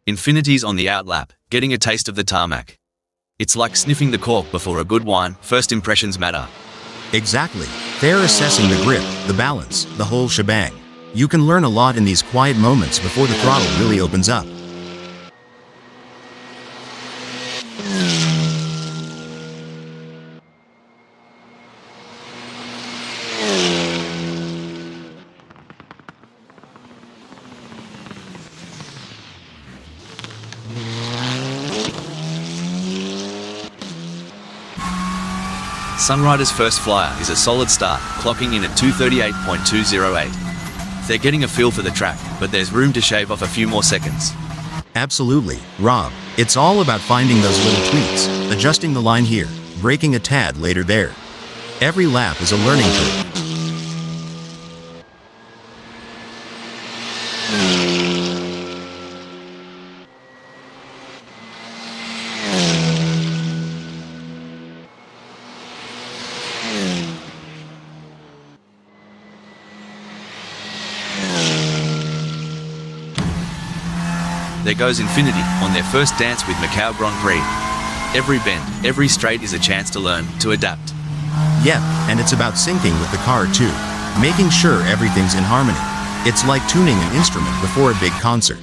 Infinity's on the outlap, getting a taste of the tarmac. It's like sniffing the cork before a good wine. First impressions matter. Exactly. They're assessing the grip, the balance, the whole shebang. You can learn a lot in these quiet moments before the throttle really opens up. Sunrider's first flyer is a solid start, clocking in at 238.208. They're getting a feel for the track, but there's room to shave off a few more seconds. Absolutely, Rob. It's all about finding those little tweaks, adjusting the line here, braking a tad later there. Every lap is a learning curve. There goes Infinity on their first dance with Macau Grand Prix. Every bend, every straight is a chance to learn, to adapt. Yep, and it's about syncing with the car too, making sure everything's in harmony. It's like tuning an instrument before a big concert.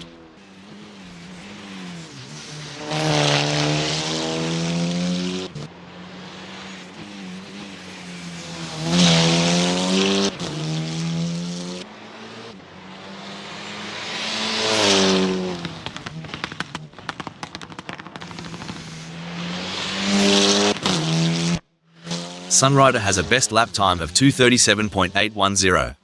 Sunrider has a best lap time of 2:37.810.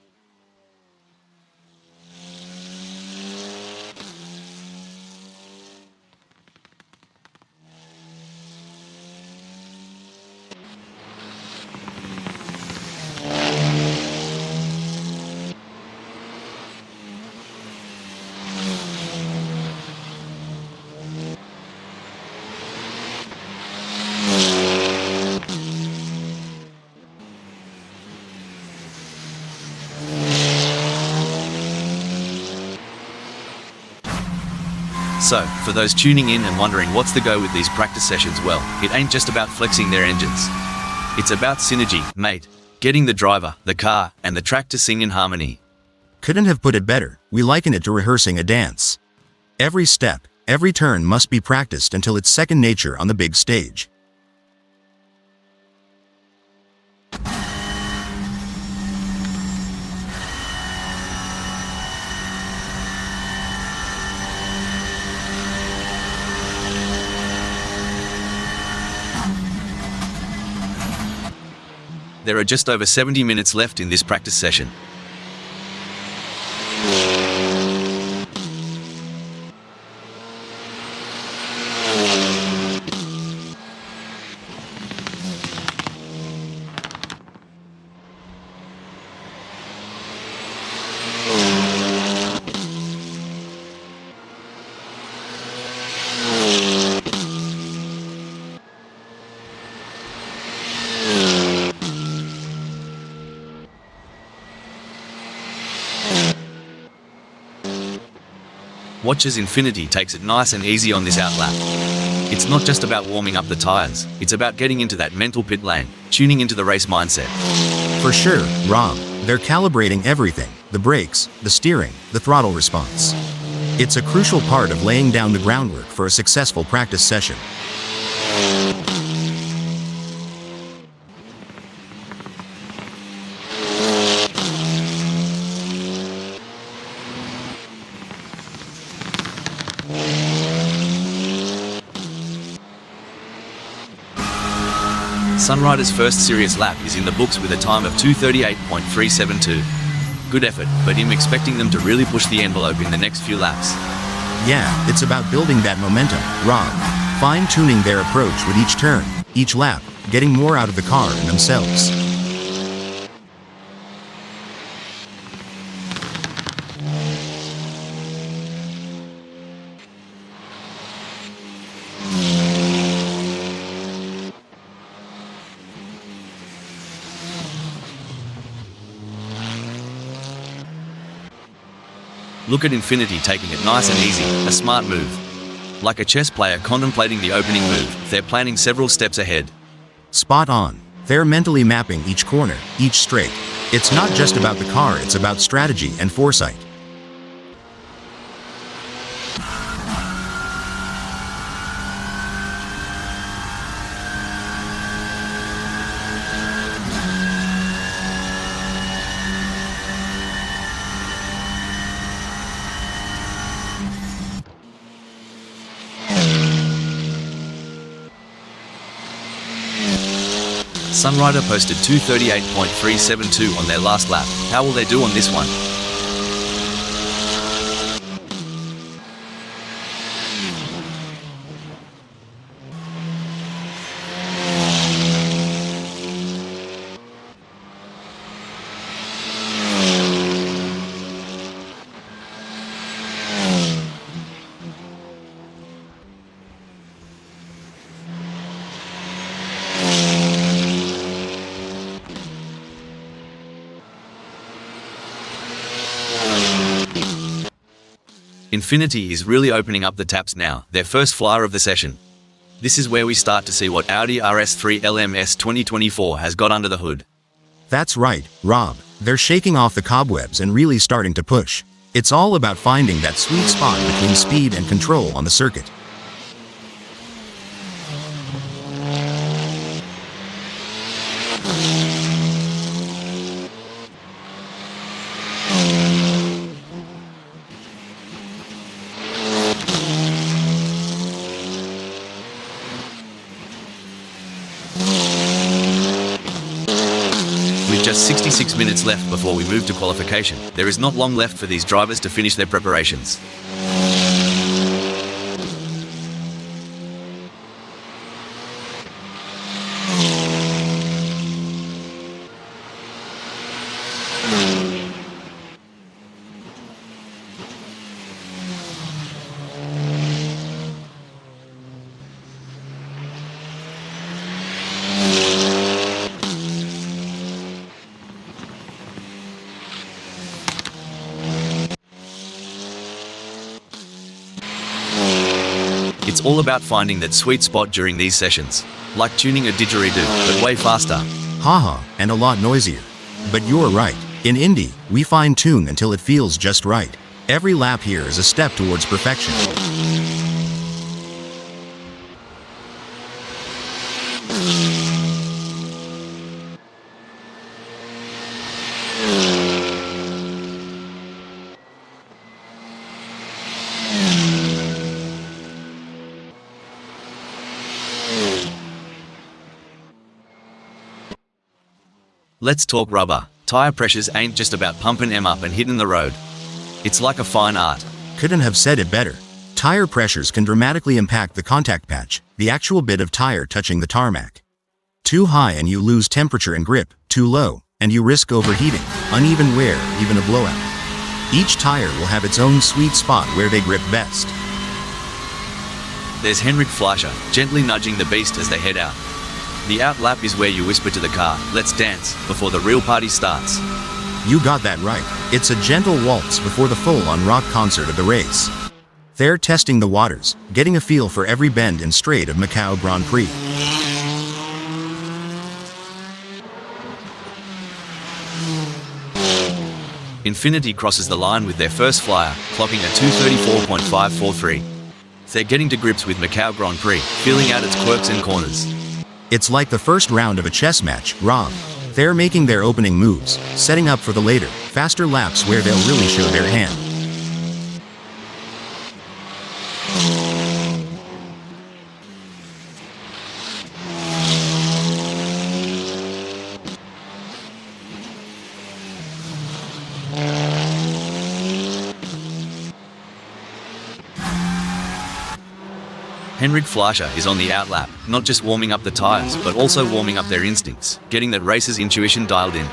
So, for those tuning in and wondering what's the go with these practice sessions, well, it ain't just about flexing their engines. It's about synergy, mate. Getting the driver, the car, and the track to sing in harmony. Couldn't have put it better. We liken it to rehearsing a dance. Every step, every turn must be practiced until it's second nature on the big stage. There are just over 70 minutes left in this practice session. Watch as Infinity takes it nice and easy on this outlap. It's not just about warming up the tires, it's about getting into that mental pit lane, tuning into the race mindset. For sure, Rob. They're calibrating everything, the brakes, the steering, the throttle response. It's a crucial part of laying down the groundwork for a successful practice session. Sunrider's first serious lap is in the books with a time of 2:38.372. Good effort, but I'm expecting them to really push the envelope in the next few laps. Yeah, it's about building that momentum, Rob. Fine-tuning their approach with each turn, each lap, getting more out of the car and themselves. Look at Infinity taking it nice and easy, a smart move. Like a chess player contemplating the opening move, they're planning several steps ahead. Spot on. They're mentally mapping each corner, each straight. It's not just about the car, it's about strategy and foresight. Sunrider posted 238.372 on their last lap. How will they do on this one? Infiniti is really opening up the taps now, their first flyer of the session. This is where we start to see what Audi RS3 LMS 2024 has got under the hood. That's right, Rob. They're shaking off the cobwebs and really starting to push. It's all about finding that sweet spot between speed and control on the circuit. With just 66 minutes left before we move to qualification, there is not long left for these drivers to finish their preparations. It's all about finding that sweet spot during these sessions. Like tuning a didgeridoo, but way faster. Haha, and a lot noisier. But you're right. In Indy, we fine-tune until it feels just right. Every lap here is a step towards perfection. Let's talk rubber. Tire pressures ain't just about pumping them up and hitting the road. It's like a fine art. Couldn't have said it better. Tire pressures can dramatically impact the contact patch, the actual bit of tire touching the tarmac. Too high and you lose temperature and grip, too low, and you risk overheating, uneven wear, even a blowout. Each tire will have its own sweet spot where they grip best. There's Henrik Fleischer, gently nudging the beast as they head out. The out lap is where you whisper to the car, "Let's dance," before the real party starts. You got that right. It's a gentle waltz before the full-on rock concert of the race. They're testing the waters, getting a feel for every bend and straight of Macau Grand Prix. Infiniti crosses the line with their first flyer, clocking a 234.543. They're getting to grips with Macau Grand Prix, feeling out its quirks and corners. It's like the first round of a chess match, Rob. They're making their opening moves, setting up for the later, faster laps where they'll really show their hand. Henrik Fleischer is on the outlap, not just warming up the tyres, but also warming up their instincts, getting that racer's intuition dialed in.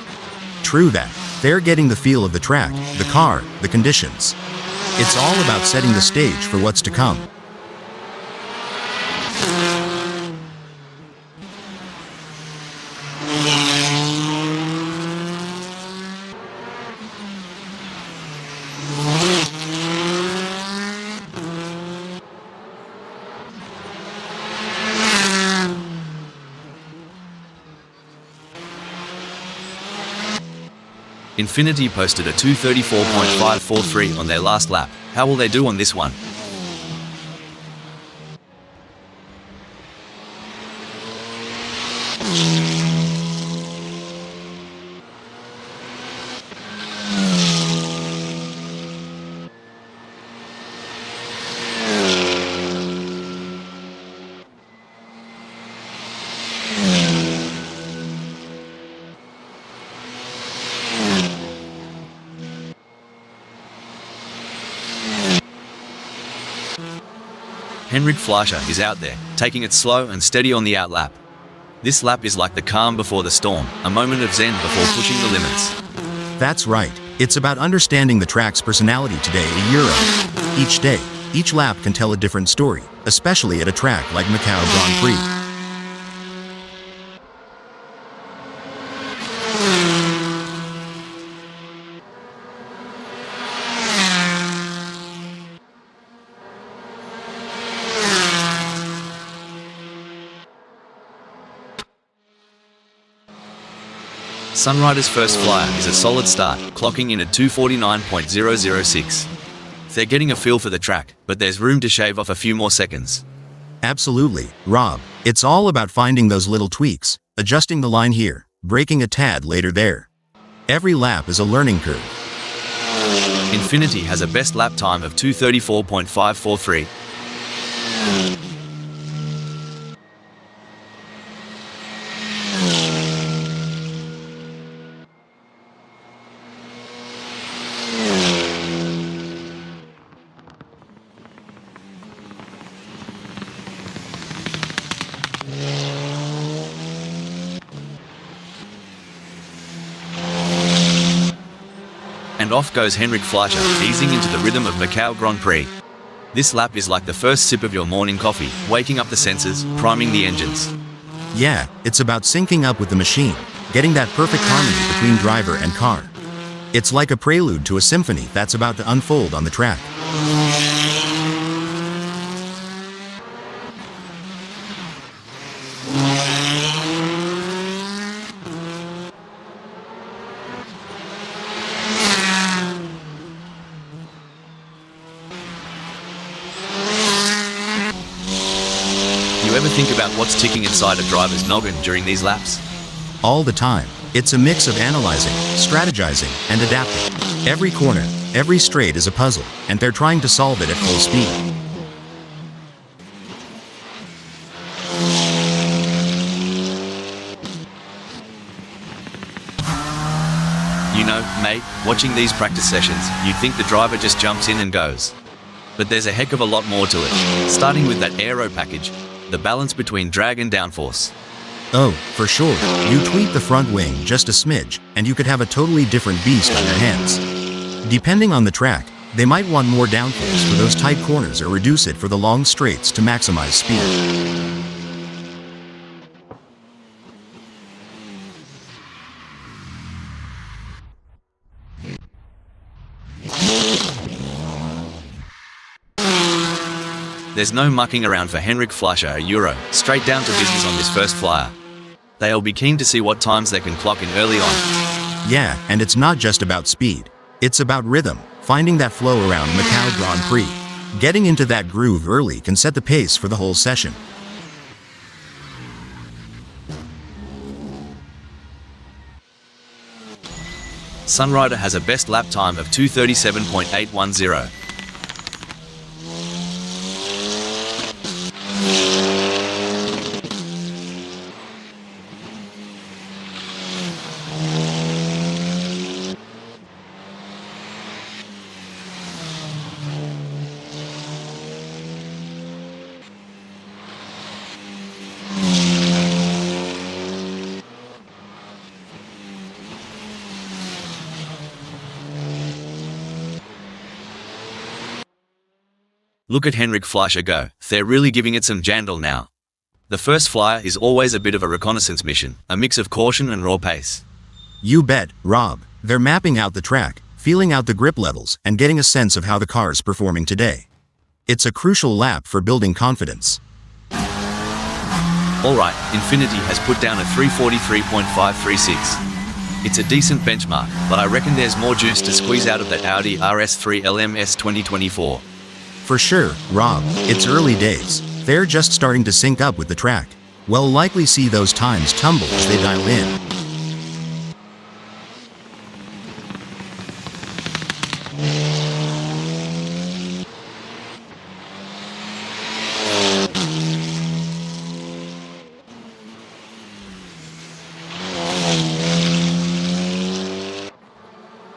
True that. They're getting the feel of the track, the car, the conditions. It's all about setting the stage for what's to come. Infiniti posted a 2:34.543 on their last lap. How will they do on this one? Henrik Fleischer is out there, taking it slow and steady on the outlap. This lap is like the calm before the storm, a moment of zen before pushing the limits. That's right. It's about understanding the track's personality today a year ago. Each day, each lap can tell a different story, especially at a track like Macau Grand Prix. Sunrider's first flyer is a solid start, clocking in at 2:49.006. They're getting a feel for the track, but there's room to shave off a few more seconds. Absolutely, Rob. It's all about finding those little tweaks, adjusting the line here, braking a tad later there. Every lap is a learning curve. Infiniti has a best lap time of 2:34.543. And off goes Henrik Fleischer, easing into the rhythm of Macau Grand Prix. This lap is like the first sip of your morning coffee, waking up the sensors, priming the engines. Yeah, it's about syncing up with the machine, getting that perfect harmony between driver and car. It's like a prelude to a symphony that's about to unfold on the track. You ever think about what's ticking inside a driver's noggin during these laps? All the time. It's a mix of analyzing, strategizing, and adapting. Every corner, every straight is a puzzle, and they're trying to solve it at full speed. You know, mate, watching these practice sessions, you'd think the driver just jumps in and goes. But there's a heck of a lot more to it, starting with that aero package, the balance between drag and downforce. Oh, for sure. You tweak the front wing just a smidge, and you could have a totally different beast on your hands. Depending on the track, they might want more downforce for those tight corners or reduce it for the long straights to maximize speed. There's no mucking around for Henrik Fleischer a Euro, straight down to business on this first flyer. They'll be keen to see what times they can clock in early on. Yeah, and it's not just about speed. It's about rhythm, finding that flow around Macau Grand Prix. Getting into that groove early can set the pace for the whole session. Sunrider has a best lap time of 2:37.810. Look at Henrik Fleischer go, they're really giving it some jandal now. The first flyer is always a bit of a reconnaissance mission, a mix of caution and raw pace. You bet, Rob. They're mapping out the track, feeling out the grip levels, and getting a sense of how the car's performing today. It's a crucial lap for building confidence. Alright, Infiniti has put down a 3:43.536. It's a decent benchmark, but I reckon there's more juice to squeeze out of that Audi RS3 LMS 2024. For sure, Rob, it's early days. They're just starting to sync up with the track. We'll likely see those times tumble as they dial in.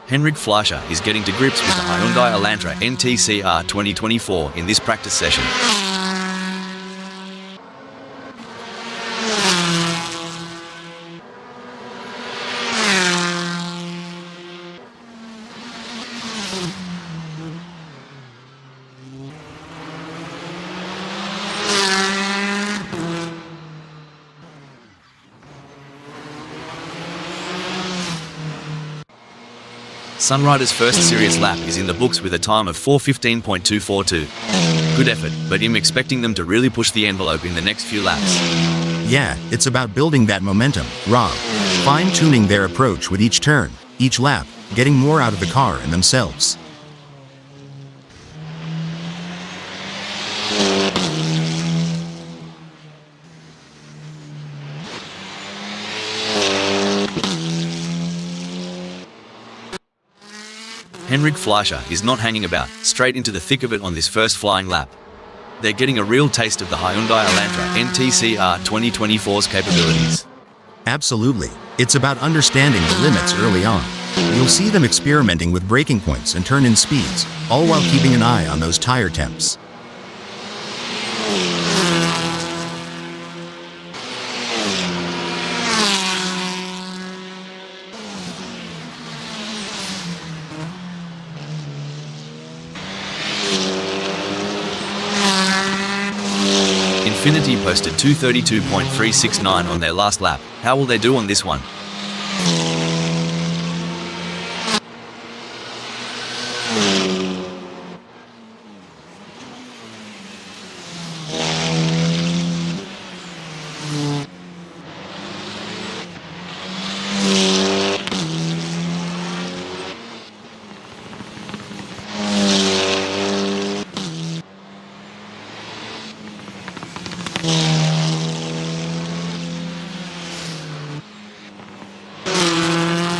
Henrik Fleischer is getting to grips with the Hyundai Elantra NTCR 2024 in this practice session. Sunrider's first serious lap is in the books with a time of 4:15.242. Good effort, but I'm expecting them to really push the envelope in the next few laps. Yeah, it's about building that momentum, Rob. Fine-tuning their approach with each turn, each lap, getting more out of the car and themselves. Henrik Fleischer is not hanging about, straight into the thick of it on this first flying lap. They're getting a real taste of the Hyundai Elantra NTCR 2024's capabilities. Absolutely. It's about understanding the limits early on. You'll see them experimenting with braking points and turn-in speeds, all while keeping an eye on those tire temps. Infiniti posted 2:32.369 on their last lap. How will they do on this one?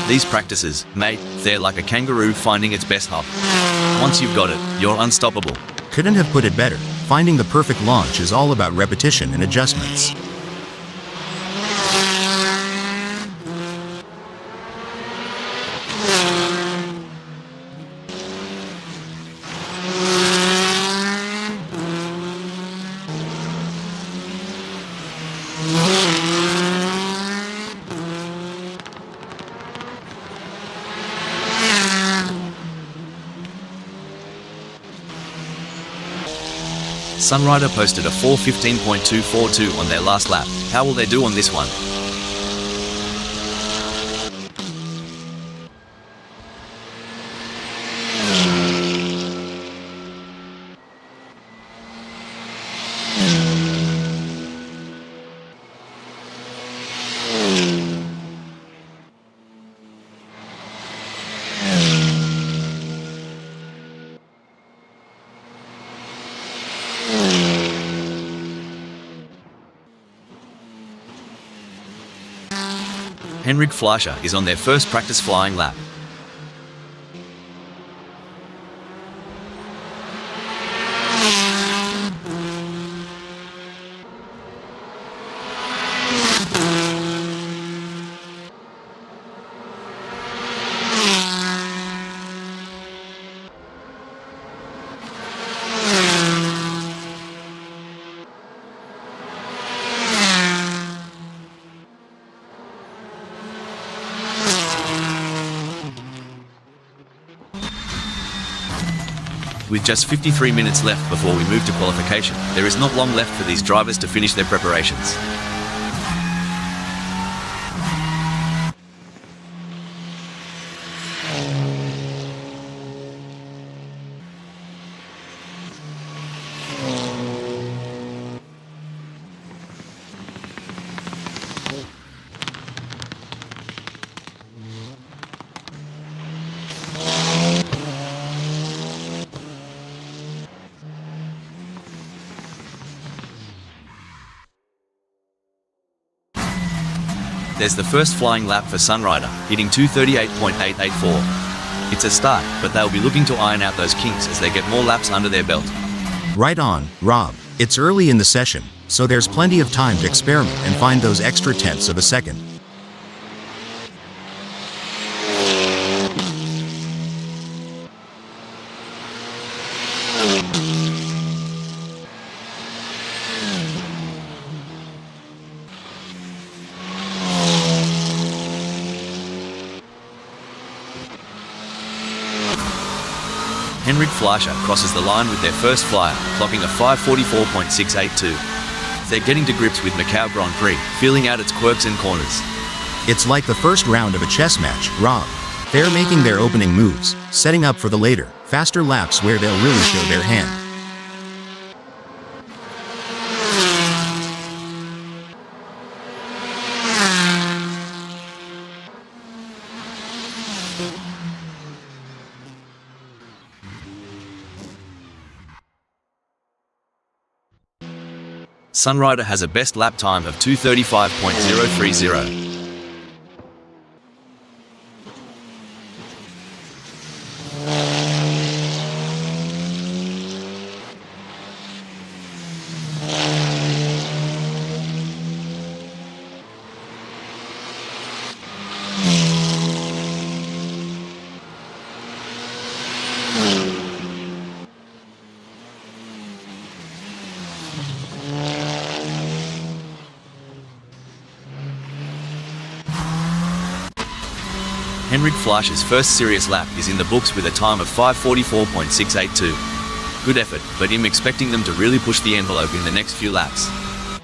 These practices, mate, they're like a kangaroo finding its best hop. Once you've got it, you're unstoppable. Couldn't have put it better. Finding the perfect launch is all about repetition and adjustments. Sunrider posted a 4:15.242 on their last lap. How will they do on this one? Henrik Fleischer is on their first practice flying lap. With just 53 minutes left before we move to qualification, there is not long left for these drivers to finish their preparations. There's the first flying lap for Sunrider, hitting 238.884. It's a start, but they'll be looking to iron out those kinks as they get more laps under their belt. Right on, Rob. It's early in the session, so there's plenty of time to experiment and find those extra tenths of a second. Henrik Fleischer crosses the line with their first flyer, clocking a 5:44.682. They're getting to grips with Macau Grand Prix, feeling out its quirks and corners. It's like the first round of a chess match, Rob. They're making their opening moves, setting up for the later, faster laps where they'll really show their hand. Sunrider has a best lap time of 2:35.030. Henrik Fleischer's first serious lap is in the books with a time of 5:44.682. Good effort, but I'm expecting them to really push the envelope in the next few laps.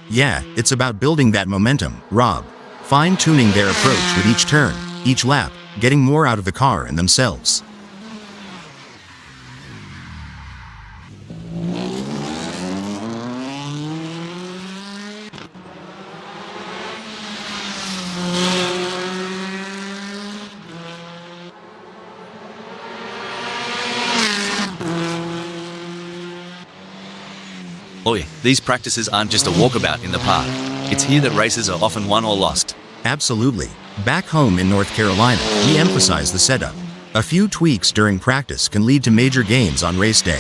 Yeah, it's about building that momentum, Rob. Fine-tuning their approach with each turn, each lap, getting more out of the car and themselves. Oi, these practices aren't just a walkabout in the park. It's here that races are often won or lost. Absolutely. Back home in North Carolina, we emphasize the setup. A few tweaks during practice can lead to major gains on race day.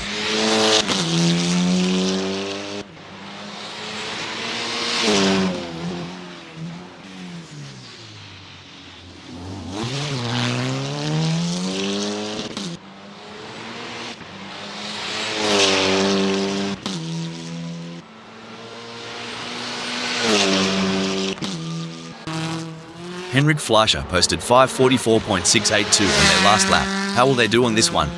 Henrik Fleischer posted 5:44.682 in their last lap. How will they do on this one?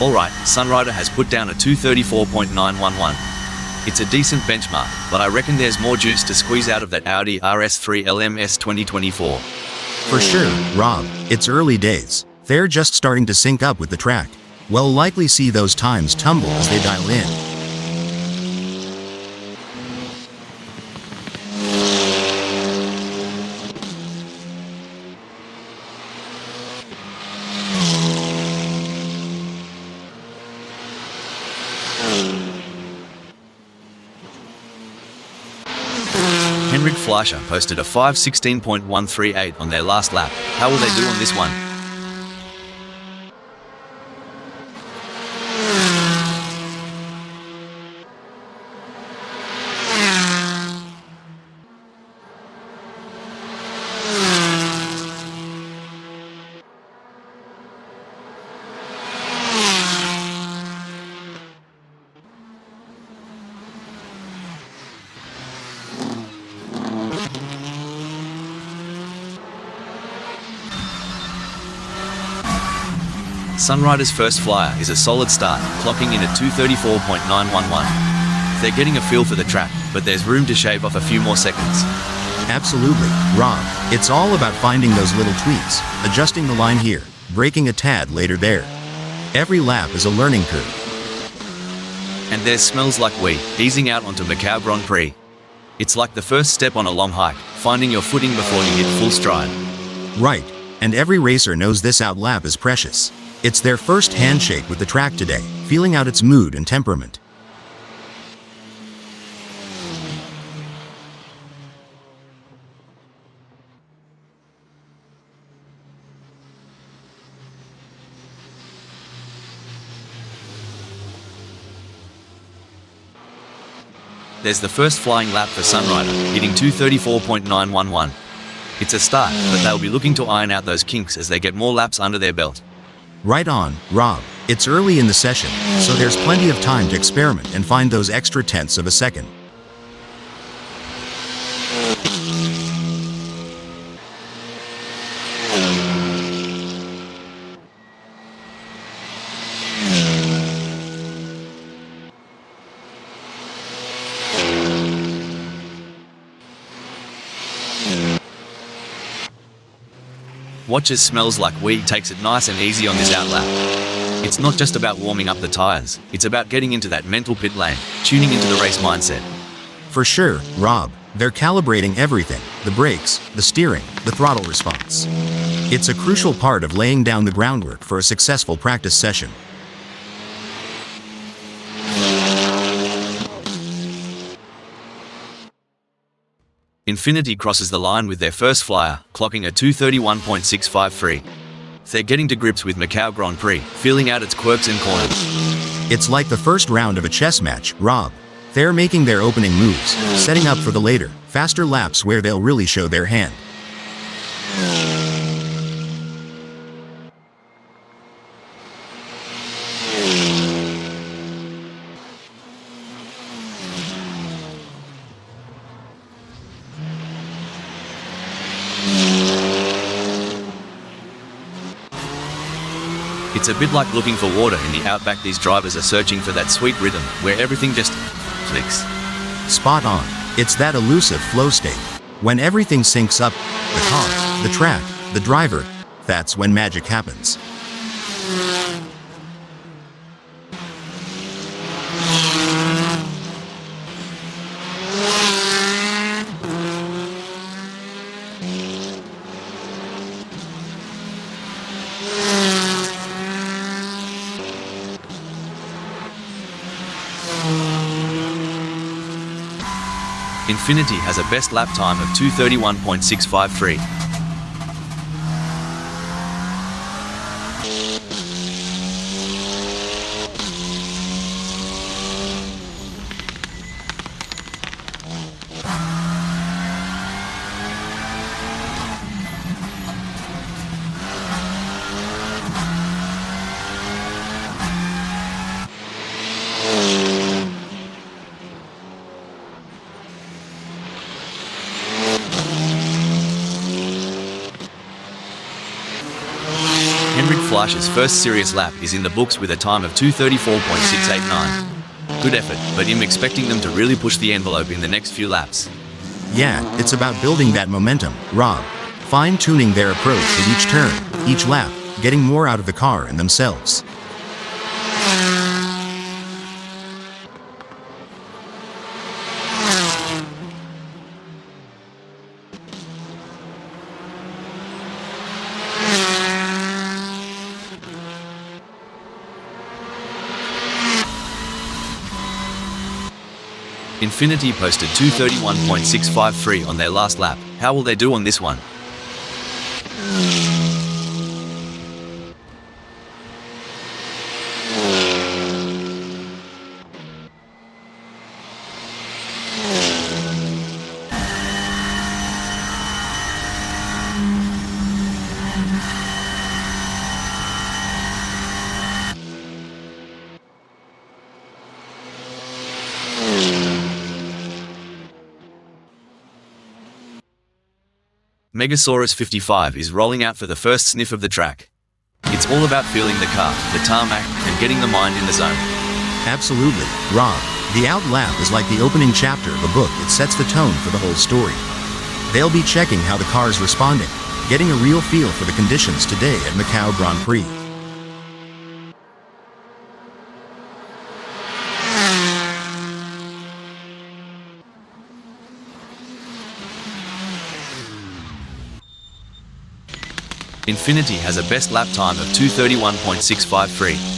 Alright, Sunrider has put down a 2:34.911. It's a decent benchmark, but I reckon there's more juice to squeeze out of that Audi RS3 LMS 2024. For sure, Rob, it's early days. They're just starting to sync up with the track. We'll likely see those times tumble as they dial in. Henrik Fleischer posted a 5:16.138 on their last lap. How will they do on this one? Sunrider's first flyer is a solid start, clocking in at 2:34.911. They're getting a feel for the track, but there's room to shave off a few more seconds. Absolutely, Rob. It's all about finding those little tweaks, adjusting the line here, braking a tad later there. Every lap is a learning curve. And there smells like weed, easing out onto Macau Grand Prix. It's like the first step on a long hike, finding your footing before you hit full stride. Right, and every racer knows this out lap is precious. It's their first handshake with the track today, feeling out its mood and temperament. There's the first flying lap for Sunrider, hitting 234.911. It's a start, but they'll be looking to iron out those kinks as they get more laps under their belt. Right on, Rob. It's early in the session, so there's plenty of time to experiment and find those extra tenths of a second. Watch as Smells Like Weed takes it nice and easy on this outlap. It's not just about warming up the tires, it's about getting into that mental pit lane, tuning into the race mindset. For sure, Rob. They're calibrating everything: the brakes, the steering, the throttle response. It's a crucial part of laying down the groundwork for a successful practice session. Infiniti crosses the line with their first flyer, clocking a 231.653. They're getting to grips with Macau Grand Prix, feeling out its quirks and corners. It's like the first round of a chess match, Rob. They're making their opening moves, setting up for the later, faster laps where they'll really show their hand. It's a bit like looking for water in the outback. These drivers are searching for that sweet rhythm where everything just clicks. Spot on. It's that elusive flow state. When everything syncs up, the car, the track, the driver, that's when magic happens. Infiniti has a best lap time of 231.653. Flash's first serious lap is in the books with a time of 234.689. Good effort, but I'm expecting them to really push the envelope in the next few laps. Yeah, it's about building that momentum, Rob. Fine-tuning their approach at each turn, each lap, getting more out of the car and themselves. Infiniti posted 231.653 on their last lap. How will they do on this one? Megasaurus 55 is rolling out for the first sniff of the track. It's all about feeling the car, the tarmac, and getting the mind in the zone. Absolutely, Rob. The out lap is like the opening chapter of a book. It sets the tone for the whole story. They'll be checking how the car's responding, getting a real feel for the conditions today at Macau Grand Prix. Infiniti has a best lap time of 2:31.653.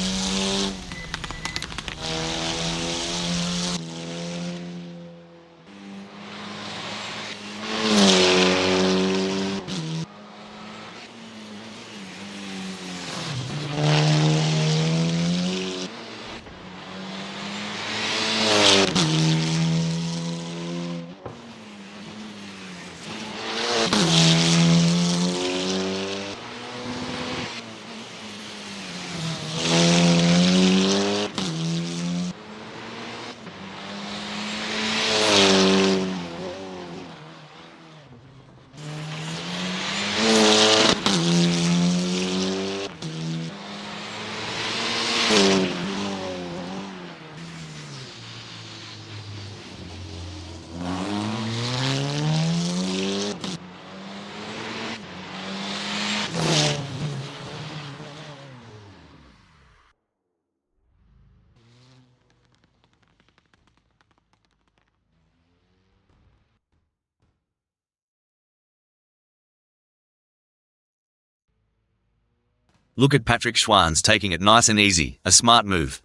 Look at Patrick Schwanz taking it nice and easy, a smart move.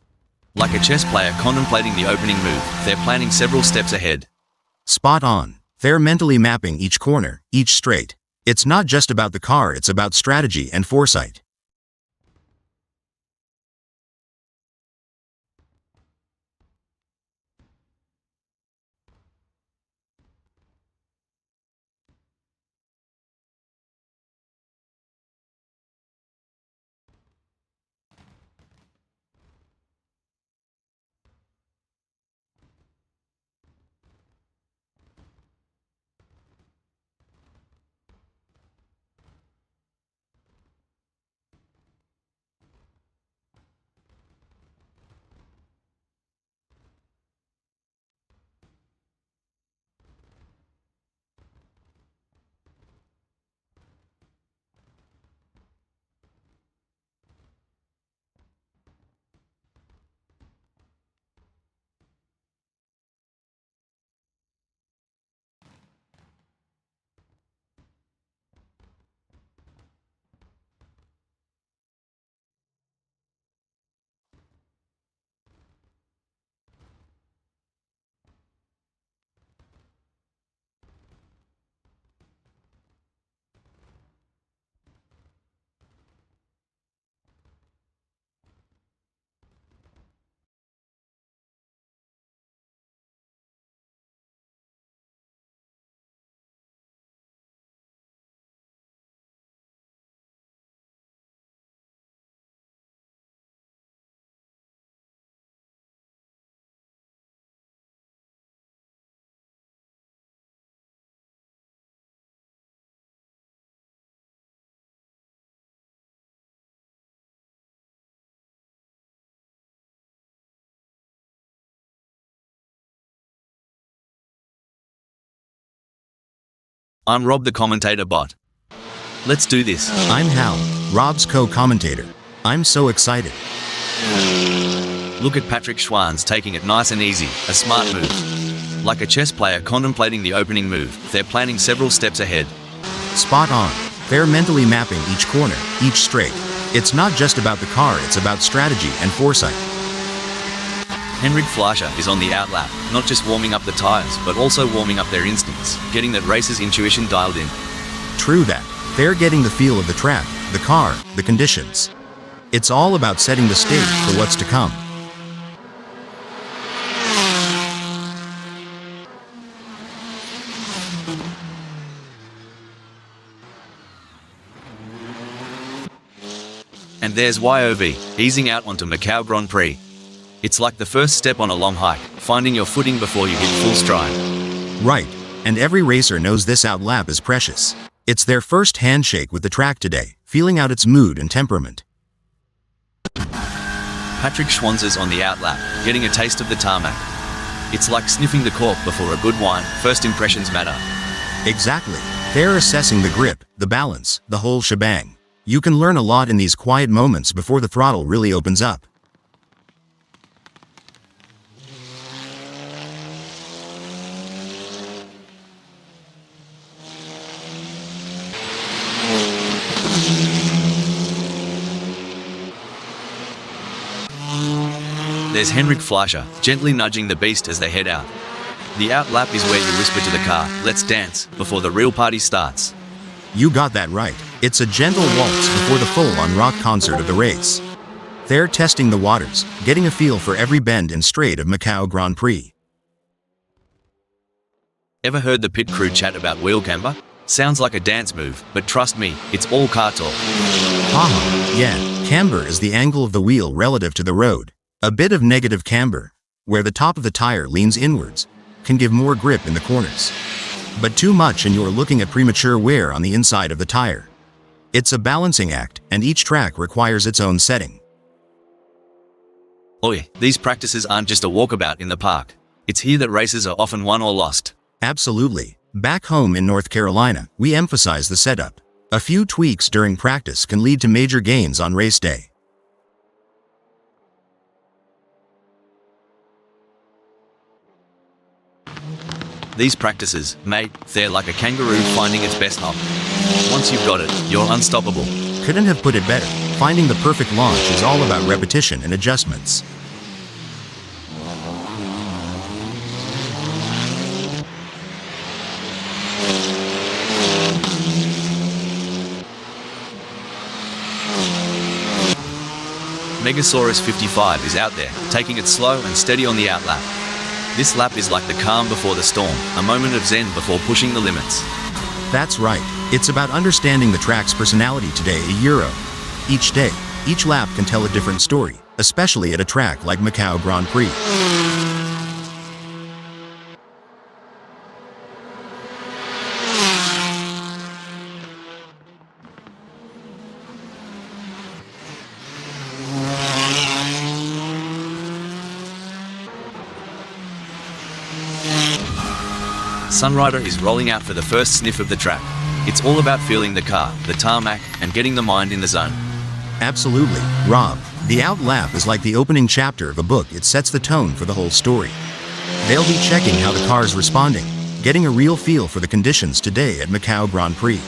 Like a chess player contemplating the opening move, they're planning several steps ahead. Spot on. They're mentally mapping each corner, each straight. It's not just about the car, it's about strategy and foresight. I'm Rob the commentator bot. Let's do this. I'm Hal, Rob's co-commentator. I'm so excited. Look at Patrick Schwanz taking it nice and easy, a smart move. Like a chess player contemplating the opening move, they're planning several steps ahead. Spot on. They're mentally mapping each corner, each straight. It's not just about the car, it's about strategy and foresight. Henrik Fleischer is on the outlap, not just warming up the tires, but also warming up their instincts, getting that racer's intuition dialed in. True that. They're getting the feel of the track, the car, the conditions. It's all about setting the stage for what's to come. And there's YOV, easing out onto Macau Grand Prix. It's like the first step on a long hike, finding your footing before you hit full stride. Right, and every racer knows this out lap is precious. It's their first handshake with the track today, feeling out its mood and temperament. Patrick Schwanz is on the outlap, getting a taste of the tarmac. It's like sniffing the cork before a good wine. First impressions matter. Exactly. They're assessing the grip, the balance, the whole shebang. You can learn a lot in these quiet moments before the throttle really opens up. There's Henrik Fleischer, gently nudging the beast as they head out. The out lap is where you whisper to the car, "Let's dance," before the real party starts. You got that right. It's a gentle waltz before the full-on rock concert of the race. They're testing the waters, getting a feel for every bend and straight of Macau Grand Prix. Ever heard the pit crew chat about wheel camber? Sounds like a dance move, but trust me, it's all car talk. Haha, yeah, camber is the angle of the wheel relative to the road. A bit of negative camber, where the top of the tire leans inwards, can give more grip in the corners. But too much and you're looking at premature wear on the inside of the tire. It's a balancing act, and each track requires its own setting. Oi, these practices aren't just a walkabout in the park. It's here that races are often won or lost. Absolutely. Back home in North Carolina, we emphasize the setup. A few tweaks during practice can lead to major gains on race day. These practices, mate, they're like a kangaroo finding its best hop. Once you've got it, you're unstoppable. Couldn't have put it better. Finding the perfect launch is all about repetition and adjustments. Megasaurus 55 is out there, taking it slow and steady on the outlap. This lap is like the calm before the storm, a moment of zen before pushing the limits. That's right. It's about understanding the track's personality today a Euro. Each day, each lap can tell a different story, especially at a track like Macau Grand Prix. Sunrider is rolling out for the first sniff of the track. It's all about feeling the car, the tarmac, and getting the mind in the zone. Absolutely, Rob. The out lap is like the opening chapter of a book. It sets the tone for the whole story. They'll be checking how the car's responding, getting a real feel for the conditions today at Macau Grand Prix.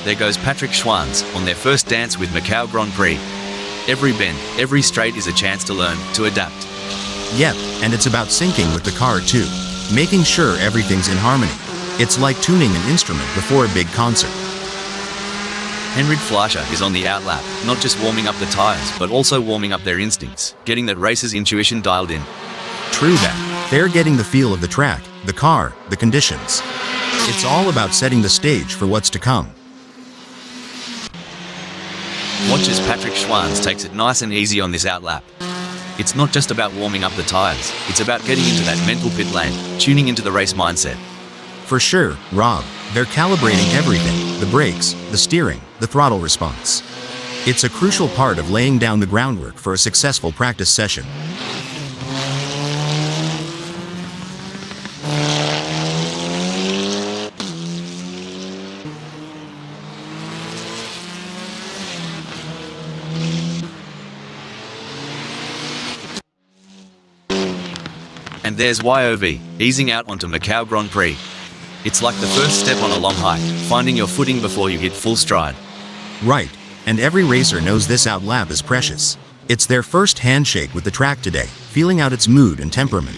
There goes Patrick Schwanz on their first dance with Macau Grand Prix. Every bend, every straight is a chance to learn, to adapt. Yep, and it's about syncing with the car too, making sure everything's in harmony. It's like tuning an instrument before a big concert. Henrik Fleischer is on the outlap, not just warming up the tires, but also warming up their instincts, getting that racer's intuition dialed in. True that. They're getting the feel of the track, the car, the conditions. It's all about setting the stage for what's to come. Watch as Patrick Schwanz takes it nice and easy on this outlap. It's not just about warming up the tires, it's about getting into that mental pit lane, tuning into the race mindset. For sure, Rob. They're calibrating everything, the brakes, the steering, the throttle response. It's a crucial part of laying down the groundwork for a successful practice session. And there's YOV, easing out onto Macau Grand Prix. It's like the first step on a long hike, finding your footing before you hit full stride. Right, and every racer knows this out lap is precious. It's their first handshake with the track today, feeling out its mood and temperament.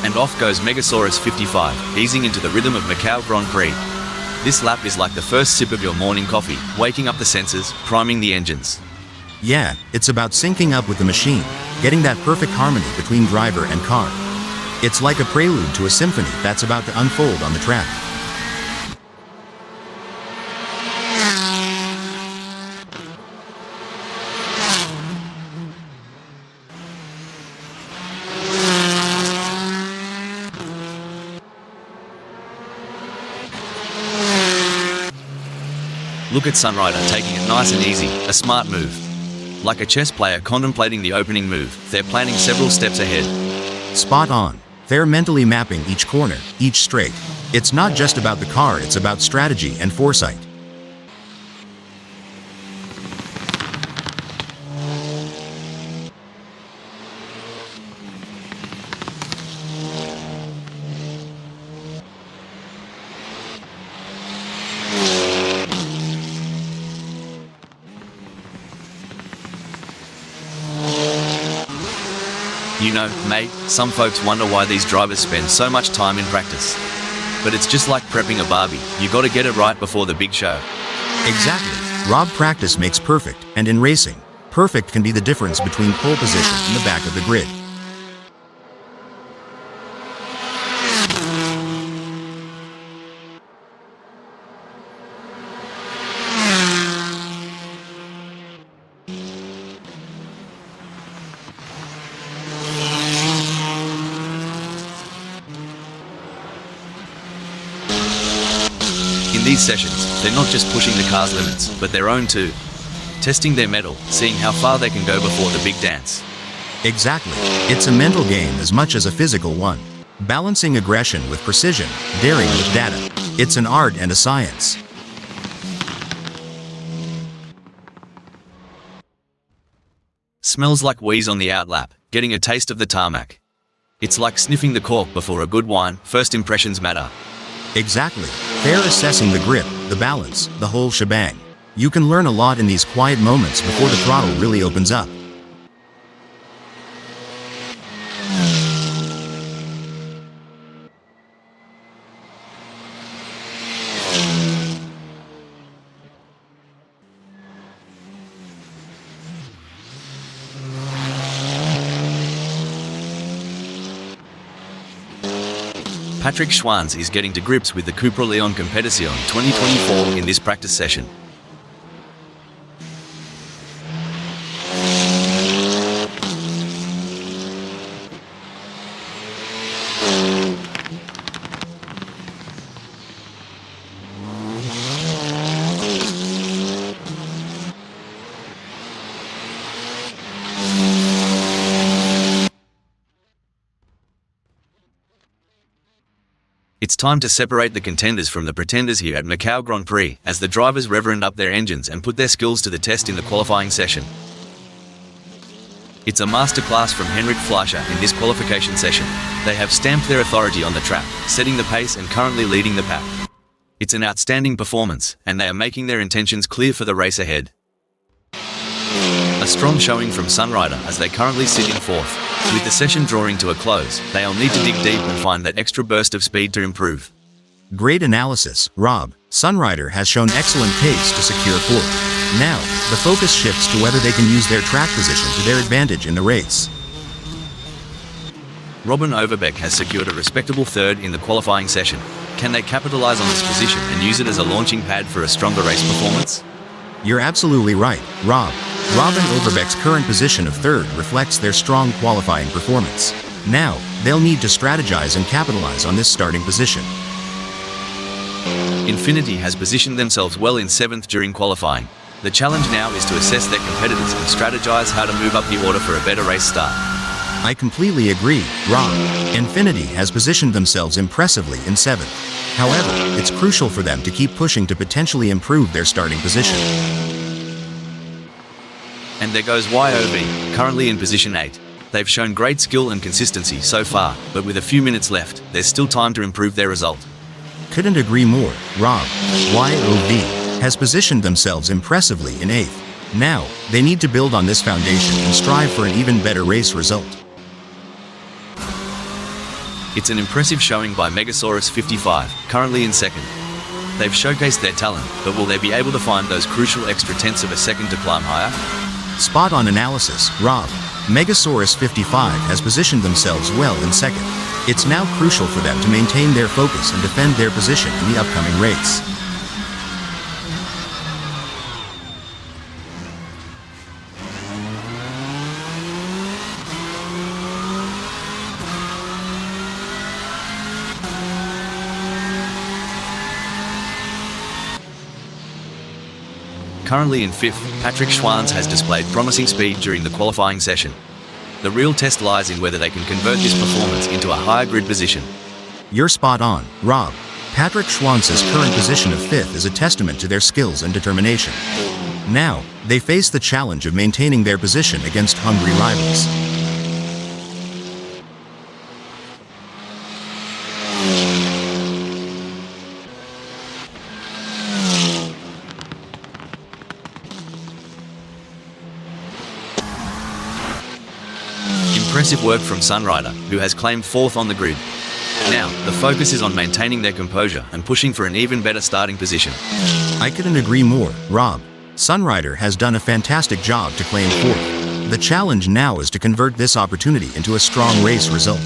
And off goes Megasaurus 55, easing into the rhythm of Macau Grand Prix. This lap is like the first sip of your morning coffee, waking up the senses, priming the engines. Yeah, it's about syncing up with the machine, getting that perfect harmony between driver and car. It's like a prelude to a symphony that's about to unfold on the track. Look at Sunrider taking it nice and easy, a smart move. Like a chess player contemplating the opening move, they're planning several steps ahead. Spot on. They're mentally mapping each corner, each straight. It's not just about the car, it's about strategy and foresight. You know, mate, some folks wonder why these drivers spend so much time in practice. But it's just like prepping a Barbie, you gotta get it right before the big show. Exactly. Rob, practice makes perfect, and in racing, perfect can be the difference between pole position and the back of the grid. In these sessions, they're not just pushing the car's limits, but their own too. Testing their mettle, seeing how far they can go before the big dance. Exactly. It's a mental game as much as a physical one. Balancing aggression with precision, daring with data. It's an art and a science. Smells like wheeze on the outlap, getting a taste of the tarmac. It's like sniffing the cork before a good wine, first impressions matter. Exactly. They're assessing the grip, the balance, the whole shebang. You can learn a lot in these quiet moments before the throttle really opens up. Patrick Schwanz is getting to grips with the Cupra Leon Competition 2024 in this practice session. It's time to separate the contenders from the pretenders here at Macau Grand Prix as the drivers reverend up their engines and put their skills to the test in the qualifying session. It's a masterclass from Henrik Fleischer in this qualification session. They have stamped their authority on the track, setting the pace and currently leading the pack. It's an outstanding performance, and they are making their intentions clear for the race ahead. A strong showing from Sunrider as they currently sit in fourth. With the session drawing to a close, they'll need to dig deep and find that extra burst of speed to improve. Great analysis, Rob. Sunrider has shown excellent pace to secure fourth. Now, the focus shifts to whether they can use their track position to their advantage in the race. Robin Overbeck has secured a respectable third in the qualifying session. Can they capitalize on this position and use it as a launching pad for a stronger race performance? You're absolutely right, Rob. Robin Overbeck's current position of third reflects their strong qualifying performance. Now, they'll need to strategize and capitalize on this starting position. Infiniti has positioned themselves well in seventh during qualifying. The challenge now is to assess their competitors and strategize how to move up the order for a better race start. I completely agree, Rob. Infiniti has positioned themselves impressively in seventh. However, it's crucial for them to keep pushing to potentially improve their starting position. And there goes YOV, currently in position 8. They've shown great skill and consistency so far, but with a few minutes left, there's still time to improve their result. Couldn't agree more, Rob. YOV has positioned themselves impressively in 8th. Now, they need to build on this foundation and strive for an even better race result. It's an impressive showing by Megasaurus 55, currently in second. They've showcased their talent, but will they be able to find those crucial extra tenths of a second to climb higher? Spot-on analysis, Rob. Megasaurus 55 has positioned themselves well in second. It's now crucial for them to maintain their focus and defend their position in the upcoming race. Currently in 5th, Patrick Schwanz has displayed promising speed during the qualifying session. The real test lies in whether they can convert this performance into a higher grid position. You're spot on, Rob. Patrick Schwanz's current position of 5th is a testament to their skills and determination. Now, they face the challenge of maintaining their position against hungry rivals. Impressive work from Sunrider, who has claimed 4th on the grid. Now, the focus is on maintaining their composure and pushing for an even better starting position. I couldn't agree more, Rob. Sunrider has done a fantastic job to claim 4th. The challenge now is to convert this opportunity into a strong race result.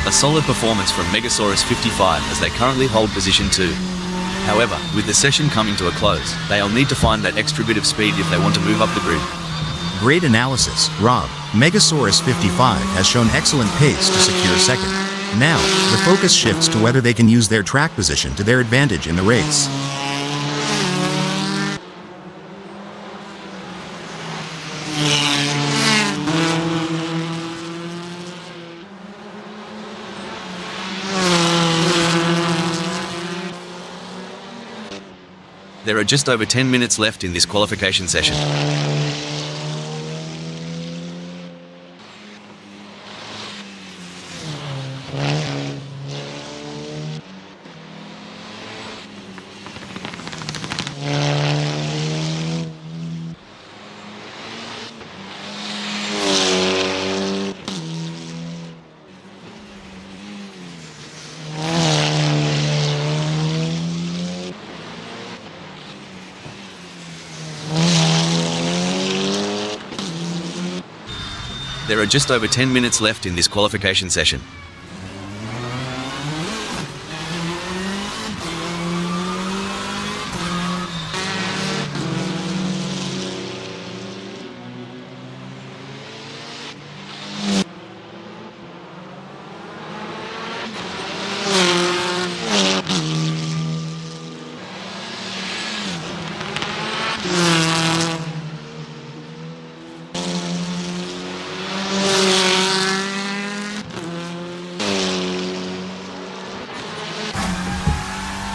A solid performance from Megasaurus 55 as they currently hold position 2. However, with the session coming to a close, they'll need to find that extra bit of speed if they want to move up the grid. Great analysis, Rob. Megasaurus 55 has shown excellent pace to secure second. Now, the focus shifts to whether they can use their track position to their advantage in the race. There are just over 10 minutes left in this qualification session. There are just over 10 minutes left in this qualification session.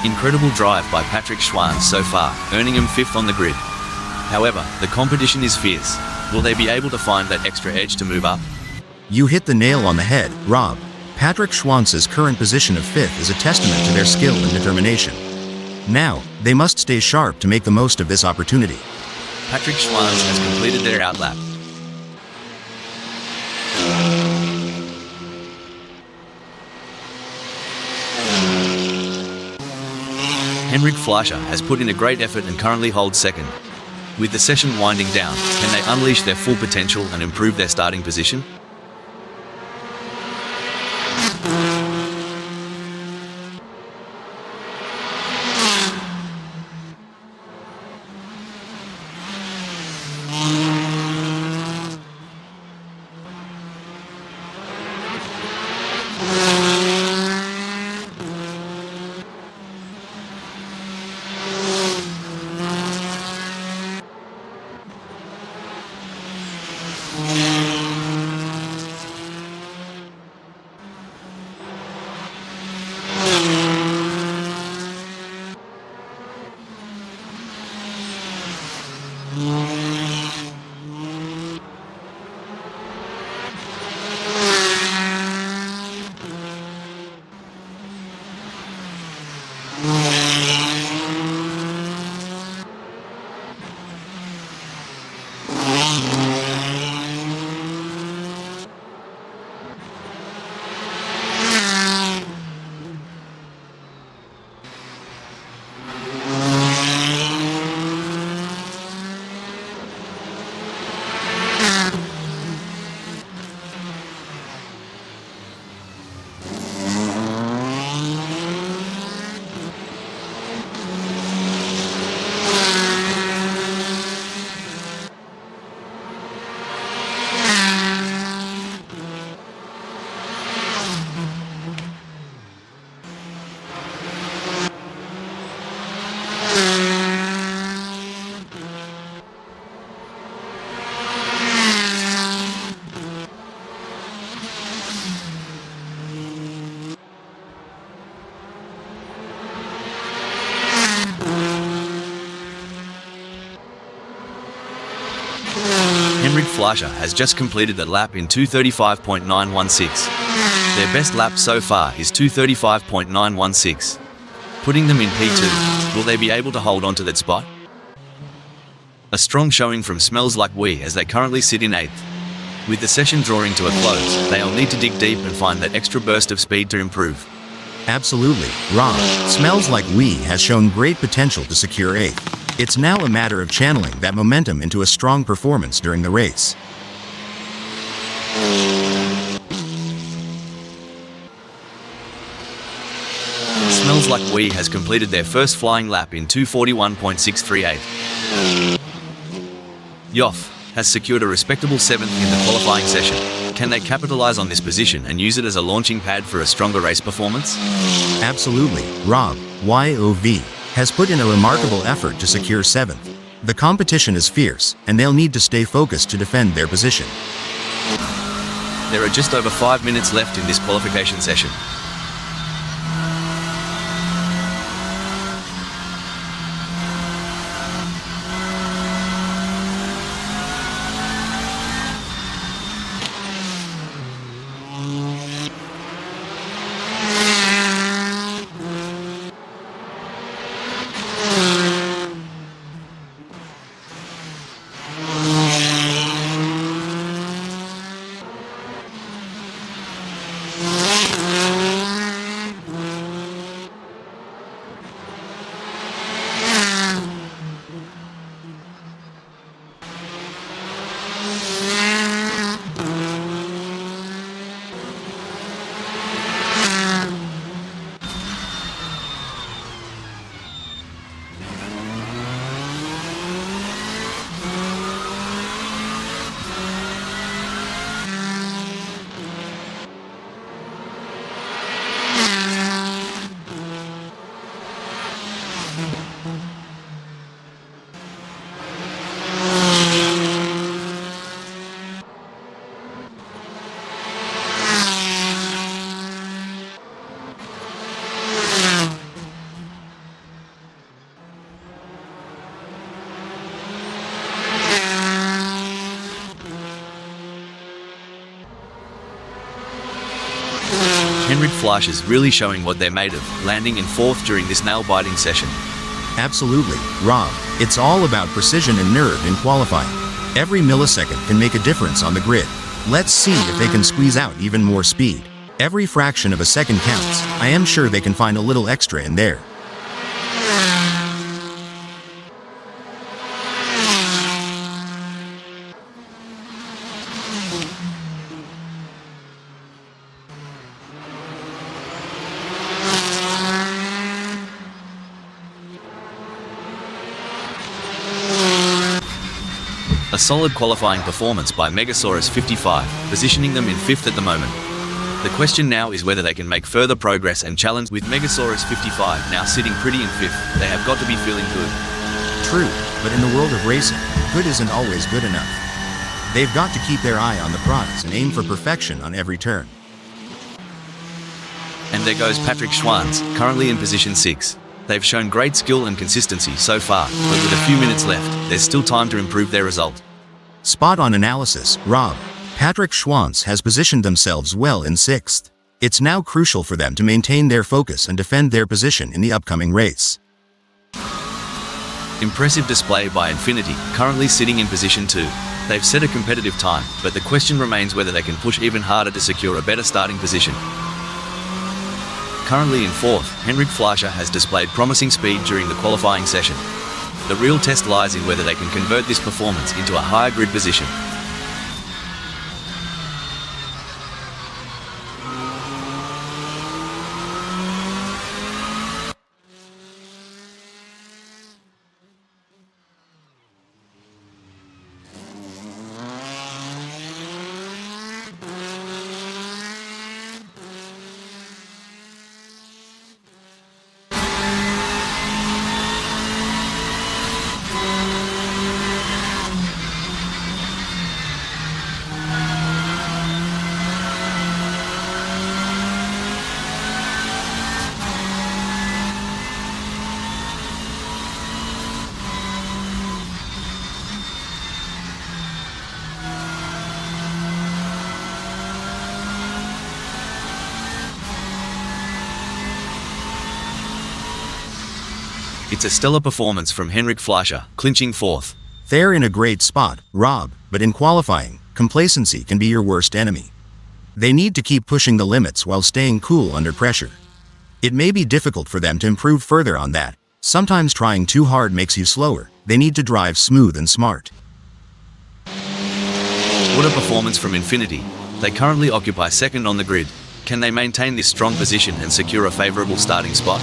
Incredible drive by Patrick Schwanz so far, earning him 5th on the grid. However, the competition is fierce. Will they be able to find that extra edge to move up? You hit the nail on the head, Rob. Patrick Schwanz's current position of 5th is a testament to their skill and determination. Now, they must stay sharp to make the most of this opportunity. Patrick Schwanz has completed their outlap. Henrik Fleischer has put in a great effort and currently holds second. With the session winding down, can they unleash their full potential and improve their starting position? Henrik Fleischer has just completed the lap in 2:35.916. Their best lap so far is 2:35.916. Putting them in P2, will they be able to hold on to that spot? A strong showing from Smells Like We as they currently sit in 8th. With the session drawing to a close, they'll need to dig deep and find that extra burst of speed to improve. Absolutely, Rob. Smells Like We has shown great potential to secure 8th. It's now a matter of channeling that momentum into a strong performance during the race. Smells Like We has completed their first flying lap in 2:41.638. Yoff has secured a respectable 7th in the qualifying session. Can they capitalize on this position and use it as a launching pad for a stronger race performance? Absolutely, Rob. YOV has put in a remarkable effort to secure 7th. The competition is fierce, and they'll need to stay focused to defend their position. There are just over 5 minutes left in this qualification session. Henrik Fleischer's really showing what they're made of, landing in 4th during this nail-biting session. Absolutely, Rob. It's all about precision and nerve in qualifying. Every millisecond can make a difference on the grid. Let's see if they can squeeze out even more speed. Every fraction of a second counts. I am sure they can find a little extra in there. A solid qualifying performance by Megasaurus 55, positioning them in 5th at the moment. The question now is whether they can make further progress and challenge. With Megasaurus 55 now sitting pretty in 5th, they have got to be feeling good. True, but in the world of racing, good isn't always good enough. They've got to keep their eye on the prize and aim for perfection on every turn. And there goes Patrick Schwanz, currently in position 6. They've shown great skill and consistency so far, but with a few minutes left, there's still time to improve their result. Spot-on analysis, Rob. Patrick Schwanz has positioned themselves well in 6th. It's now crucial for them to maintain their focus and defend their position in the upcoming race. Impressive display by Infinity, currently sitting in position 2. They've set a competitive time, but the question remains whether they can push even harder to secure a better starting position. Currently in 4th, Henrik Fleischer has displayed promising speed during the qualifying session. The real test lies in whether they can convert this performance into a higher grid position. It's a stellar performance from Henrik Fleischer, clinching fourth. They're in a great spot, Rob, but in qualifying, complacency can be your worst enemy. They need to keep pushing the limits while staying cool under pressure. It may be difficult for them to improve further on that. Sometimes trying too hard makes you slower. They need to drive smooth and smart. What a performance from Infiniti. They currently occupy second on the grid. Can they maintain this strong position and secure a favorable starting spot?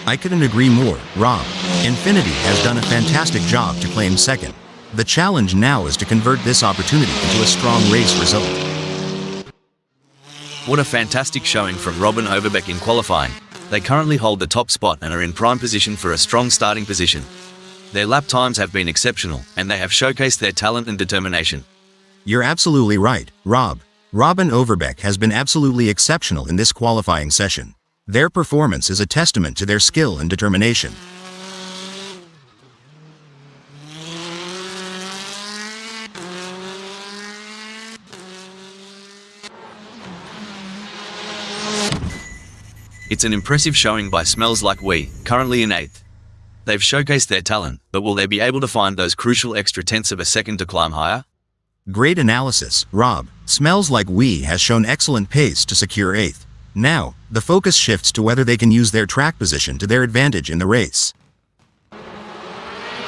I couldn't agree more, Rob. Infiniti has done a fantastic job to claim second. The challenge now is to convert this opportunity into a strong race result. What a fantastic showing from Robin Overbeck in qualifying. They currently hold the top spot and are in prime position for a strong starting position. Their lap times have been exceptional, and they have showcased their talent and determination. You're absolutely right, Rob. Robin Overbeck has been absolutely exceptional in this qualifying session. Their performance is a testament to their skill and determination. It's an impressive showing by Smells Like We, currently in 8th. They've showcased their talent, but will they be able to find those crucial extra tenths of a second to climb higher? Great analysis, Rob. Smells Like We has shown excellent pace to secure 8th. Now, the focus shifts to whether they can use their track position to their advantage in the race.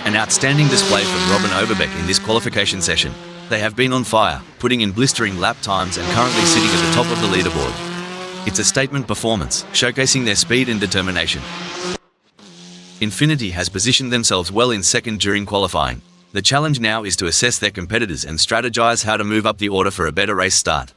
An outstanding display from Robin Overbeck in this qualification session. They have been on fire, putting in blistering lap times and currently sitting at the top of the leaderboard. It's a statement performance, showcasing their speed and determination. Infiniti has positioned themselves well in second during qualifying. The challenge now is to assess their competitors and strategize how to move up the order for a better race start.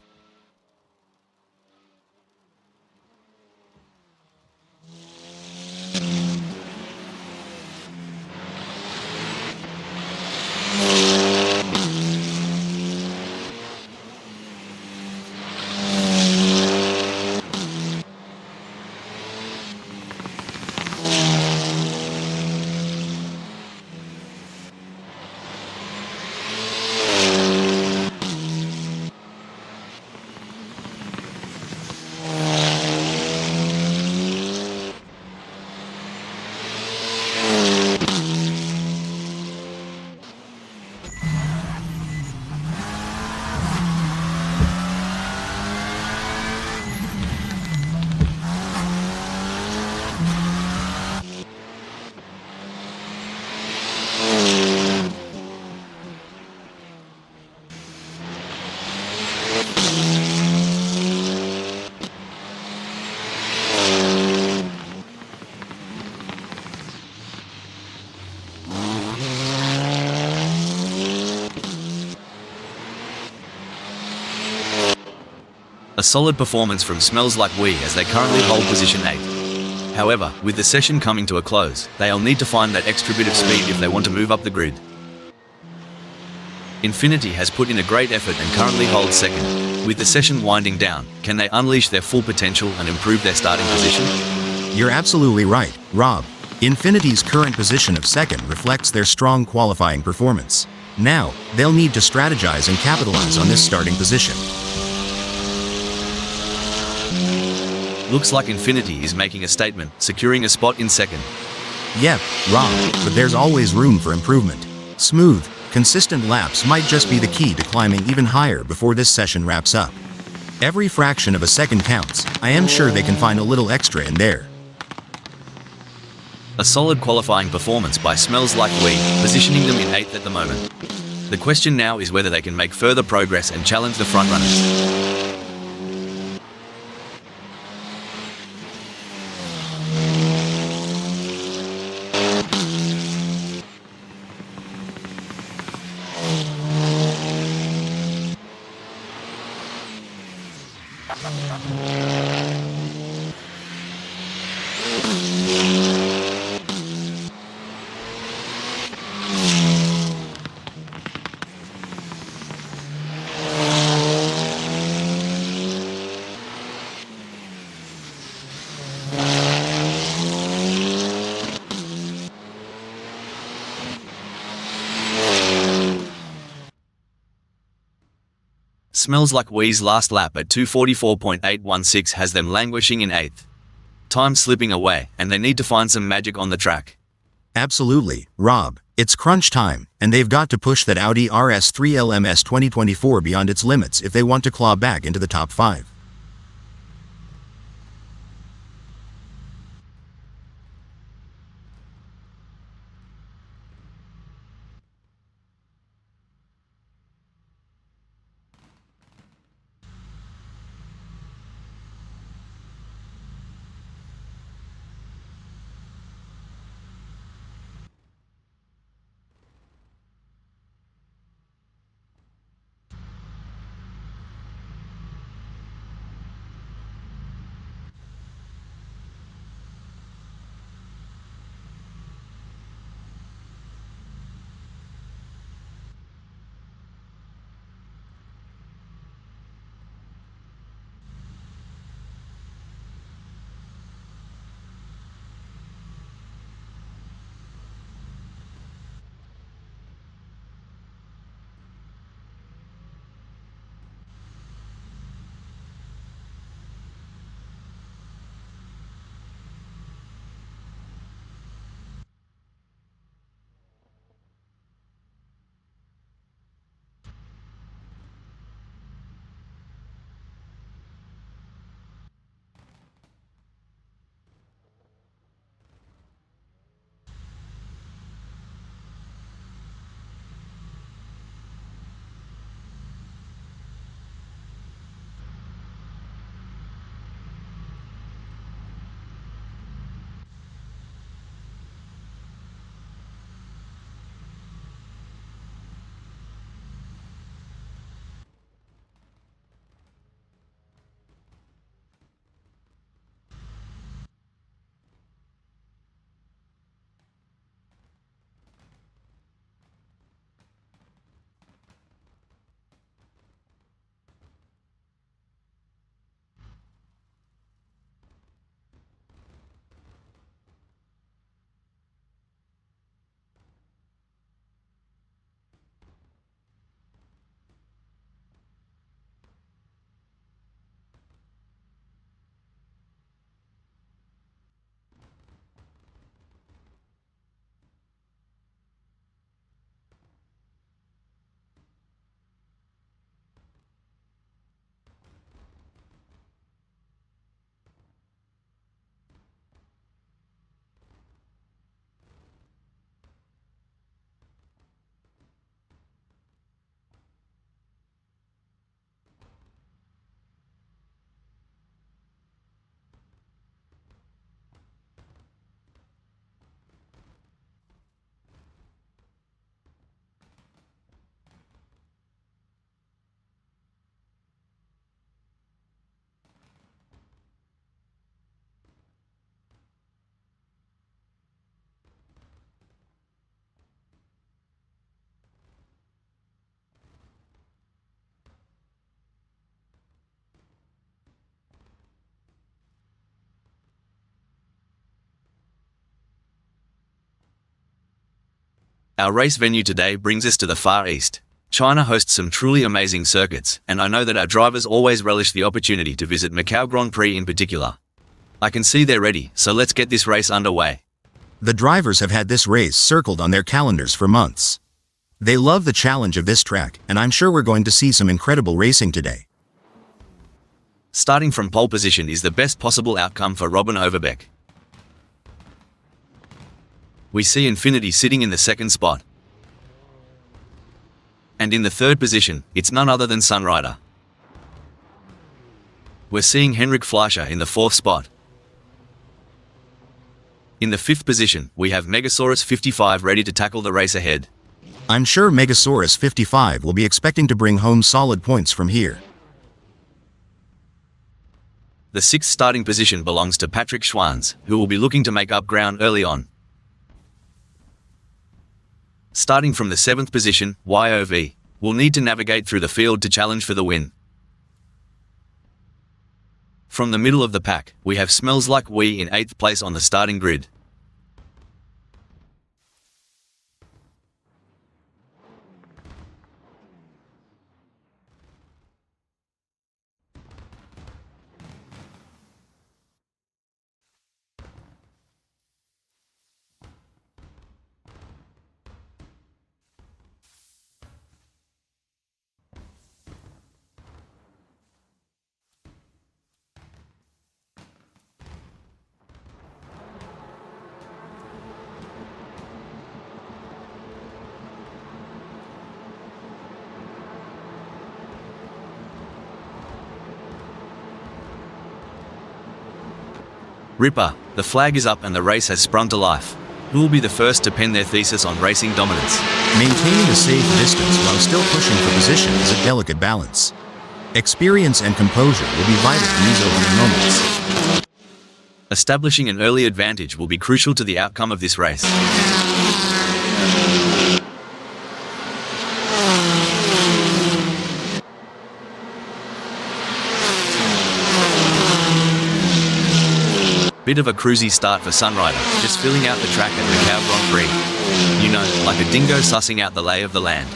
A solid performance from Smells Like We as they currently hold position 8. However, with the session coming to a close, they'll need to find that extra bit of speed if they want to move up the grid. Infiniti has put in a great effort and currently holds second. With the session winding down, can they unleash their full potential and improve their starting position? You're absolutely right, Rob. Infiniti's current position of second reflects their strong qualifying performance. Now, they'll need to strategize and capitalize on this starting position. Looks like Infiniti is making a statement, securing a spot in second. Yep, Rob, but there's always room for improvement. Smooth, consistent laps might just be the key to climbing even higher before this session wraps up. Every fraction of a second counts. I am sure they can find a little extra in there. A solid qualifying performance by Smells Like We, positioning them in 8th at the moment. The question now is whether they can make further progress and challenge the frontrunners. Smells Like We's last lap at 2:44.816 has them languishing in 8th. Time slipping away, and they need to find some magic on the track. Absolutely, Rob. It's crunch time, and they've got to push that Audi RS3 LMS 2024 beyond its limits if they want to claw back into the top 5. Our race venue today brings us to the Far East. China hosts some truly amazing circuits, and I know that our drivers always relish the opportunity to visit Macau Grand Prix in particular. I can see they're ready, so let's get this race underway. The drivers have had this race circled on their calendars for months. They love the challenge of this track, and I'm sure we're going to see some incredible racing today. Starting from pole position is the best possible outcome for Robin Overbeck. We see Infinity sitting in the second spot. And in the third position, it's none other than Sunrider. We're seeing Henrik Fleischer in the fourth spot. In the fifth position, we have Megasaurus 55 ready to tackle the race ahead. I'm sure Megasaurus 55 will be expecting to bring home solid points from here. The sixth starting position belongs to Patrick Schwanz, who will be looking to make up ground early on. Starting from the seventh position, YOV will need to navigate through the field to challenge for the win. From the middle of the pack, we have Smells Like We in 8th place on the starting grid. Ripper, the flag is up and the race has sprung to life. Who will be the first to pen their thesis on racing dominance? Maintaining a safe distance while still pushing for position is a delicate balance. Experience and composure will be vital in these opening moments. Establishing an early advantage will be crucial to the outcome of this race. Bit of a cruisy start for Sunrider, just filling out the track at Macau Grand Prix. You know, like a dingo sussing out the lay of the land.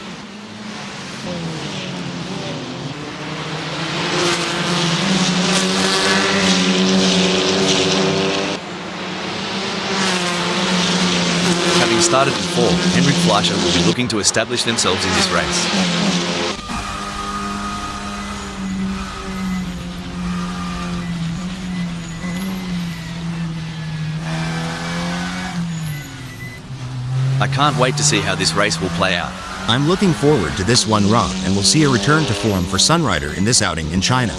Having started in fourth, Henrik Fleischer will be looking to establish themselves in this race. I can't wait to see how this race will play out. I'm looking forward to this one, Rob, and we'll see a return to form for Sunrider in this outing in China.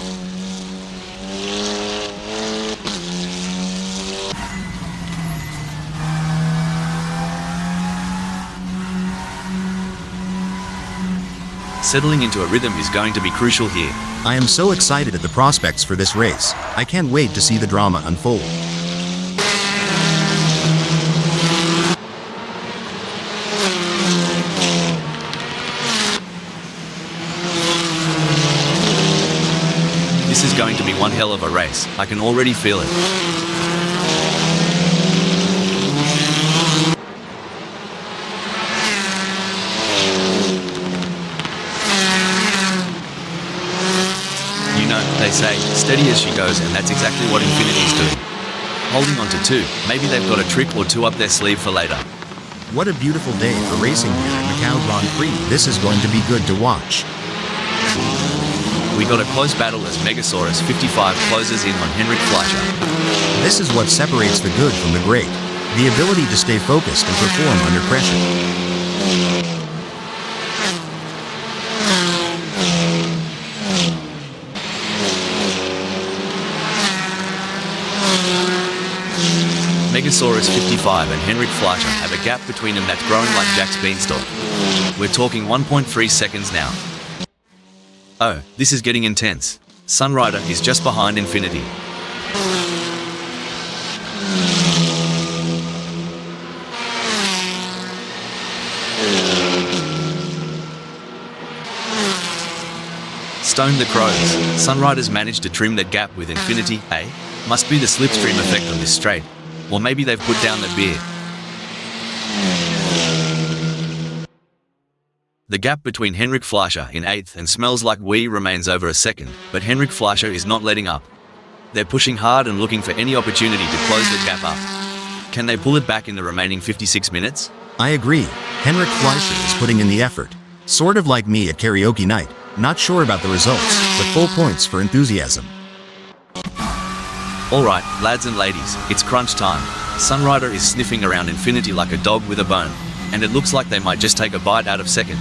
Settling into a rhythm is going to be crucial here. I am so excited at the prospects for this race. I can't wait to see the drama unfold. This is going to be one hell of a race. I can already feel it. You know, they say, steady as she goes, and that's exactly what Infinity's doing. Holding on to two, maybe they've got a trick or two up their sleeve for later. What a beautiful day for racing here at Macau Grand Prix. This is going to be good to watch. We got a close battle as Megasaurus 55 closes in on Henrik Fleischer. This is what separates the good from the great. The ability to stay focused and perform under pressure. Megasaurus 55 and Henrik Fleischer have a gap between them that's growing like Jack's beanstalk. We're talking 1.3 seconds now. Oh, this is getting intense. Sunrider is just behind Infinity. Stone the crows. Sunrider's managed to trim that gap with Infinity, eh? Must be the slipstream effect on this straight. Or maybe they've put down the beer. The gap between Henrik Fleischer in 8th and Smells Like Wee remains over a second, but Henrik Fleischer is not letting up. They're pushing hard and looking for any opportunity to close the gap up. Can they pull it back in the remaining 56 minutes? I agree. Henrik Fleischer is putting in the effort. Sort of like me at karaoke night. Not sure about the results, but full points for enthusiasm. Alright, lads and ladies, it's crunch time. Sunrider is sniffing around Infinity like a dog with a bone, and it looks like they might just take a bite out of second.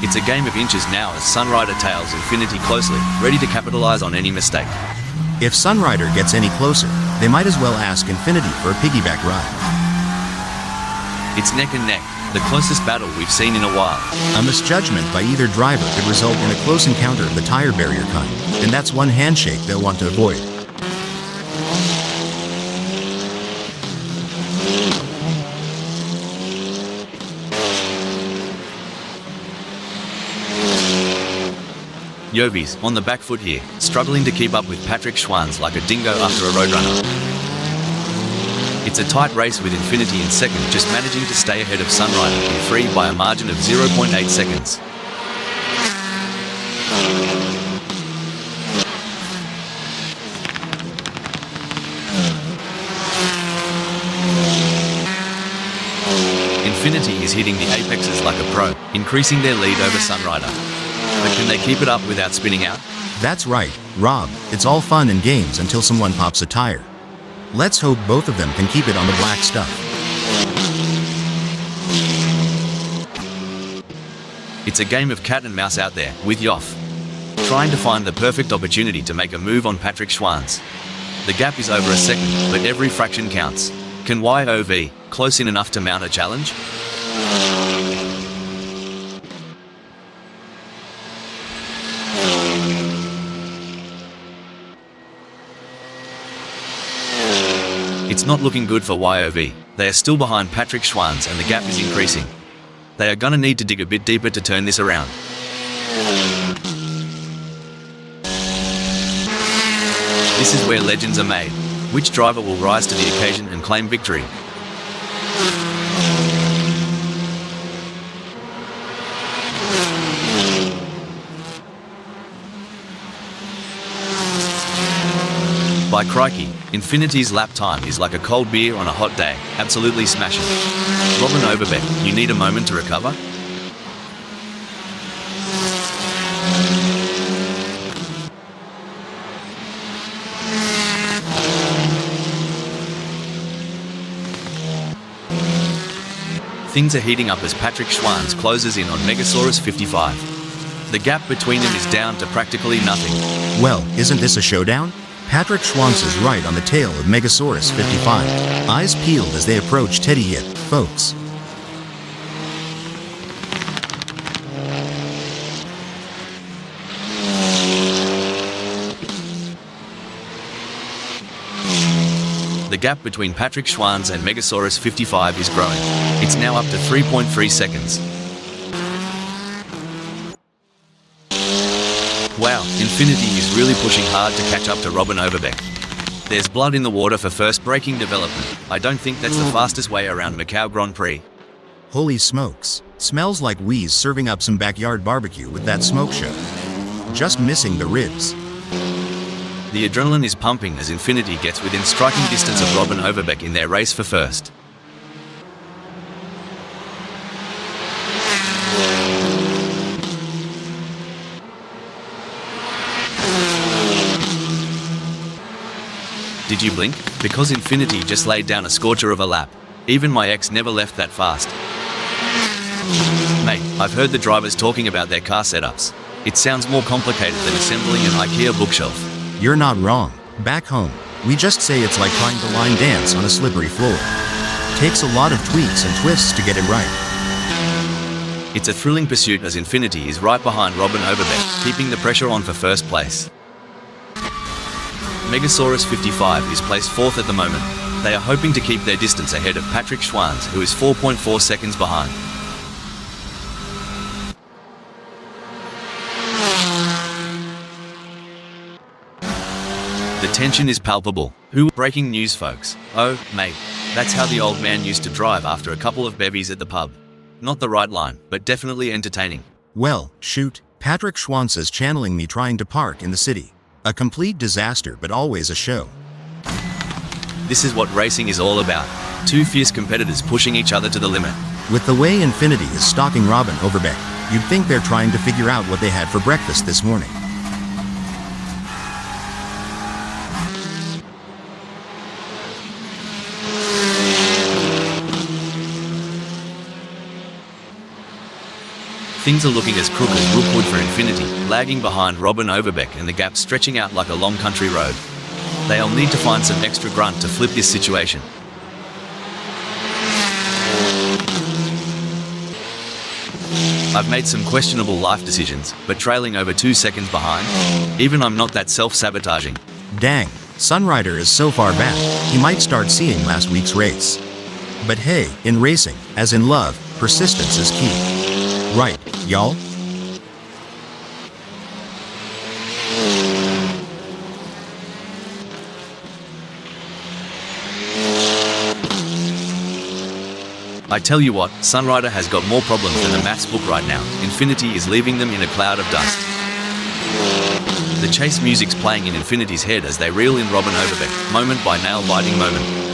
It's a game of inches now as Sunrider tails Infinity closely, ready to capitalize on any mistake. If Sunrider gets any closer, they might as well ask Infinity for a piggyback ride. It's neck and neck, the closest battle we've seen in a while. A misjudgment by either driver could result in a close encounter of the tire barrier kind, and that's one handshake they'll want to avoid. Yovi's on the back foot here, struggling to keep up with Patrick Schwanz like a dingo after a roadrunner. It's a tight race with Infinity in second, just managing to stay ahead of Sunrider in three by a margin of 0.8 seconds. Infinity is hitting the apexes like a pro, increasing their lead over Sunrider. But can they keep it up without spinning out? That's right, Rob, it's all fun and games until someone pops a tire. Let's hope both of them can keep it on the black stuff. It's a game of cat and mouse out there, with Yoff trying to find the perfect opportunity to make a move on Patrick Schwanz. The gap is over a second, but every fraction counts. Can YOV close in enough to mount a challenge? It's not looking good for YOV. They are still behind Patrick Schwanz and the gap is increasing. They are gonna need to dig a bit deeper to turn this around. This is where legends are made. Which driver will rise to the occasion and claim victory? By crikey, Infinity's lap time is like a cold beer on a hot day, absolutely smashing. Robin Overbeck, you need a moment to recover? Things are heating up as Patrick Schwanz closes in on Megasaurus 55. The gap between them is down to practically nothing. Well, isn't this a showdown? Patrick Schwanz is right on the tail of Megasaurus 55. Eyes peeled as they approach Teddy Yip, folks. The gap between Patrick Schwanz and Megasaurus 55 is growing. It's now up to 3.3 seconds. Wow, Infinity is really pushing hard to catch up to Robin Overbeck. There's blood in the water for first braking development. I don't think that's the fastest way around Macau Grand Prix. Holy smokes. Smells like Wee's serving up some backyard barbecue with that smoke show. Just missing the ribs. The adrenaline is pumping as Infinity gets within striking distance of Robin Overbeck in their race for first. Did you blink? Because Infinity just laid down a scorcher of a lap. Even my ex never left that fast. Mate, I've heard the drivers talking about their car setups. It sounds more complicated than assembling an IKEA bookshelf. You're not wrong. Back home, we just say it's like trying to line dance on a slippery floor. Takes a lot of tweaks and twists to get it right. It's a thrilling pursuit as Infinity is right behind Robin Overbeck, keeping the pressure on for first place. Megasaurus 55 is placed fourth at the moment. They are hoping to keep their distance ahead of Patrick Schwanz, who is 4.4 seconds behind. The tension is palpable. Breaking news, folks. Oh, mate, that's how the old man used to drive after a couple of bevies at the pub. Not the right line, but definitely entertaining. Well, shoot, Patrick Schwanz is channeling me trying to park in the city. A complete disaster, but always a show. This is what racing is all about. Two fierce competitors pushing each other to the limit. With the way Infinity is stalking Robin Overbeck, you'd think they're trying to figure out what they had for breakfast this morning. Things are looking as crooked as Rookwood for Infinity, lagging behind Robin Overbeck and the gap stretching out like a long country road. They'll need to find some extra grunt to flip this situation. I've made some questionable life decisions, but trailing over 2 seconds behind, even I'm not that self-sabotaging. Dang, Sunrider is so far back, he might start seeing last week's race. But hey, in racing, as in love, persistence is key. Right, y'all? I tell you what, Sunrider has got more problems than a maths book right now. Infinity is leaving them in a cloud of dust. The chase music's playing in Infinity's head as they reel in Robin Overbeck, moment by nail-biting moment.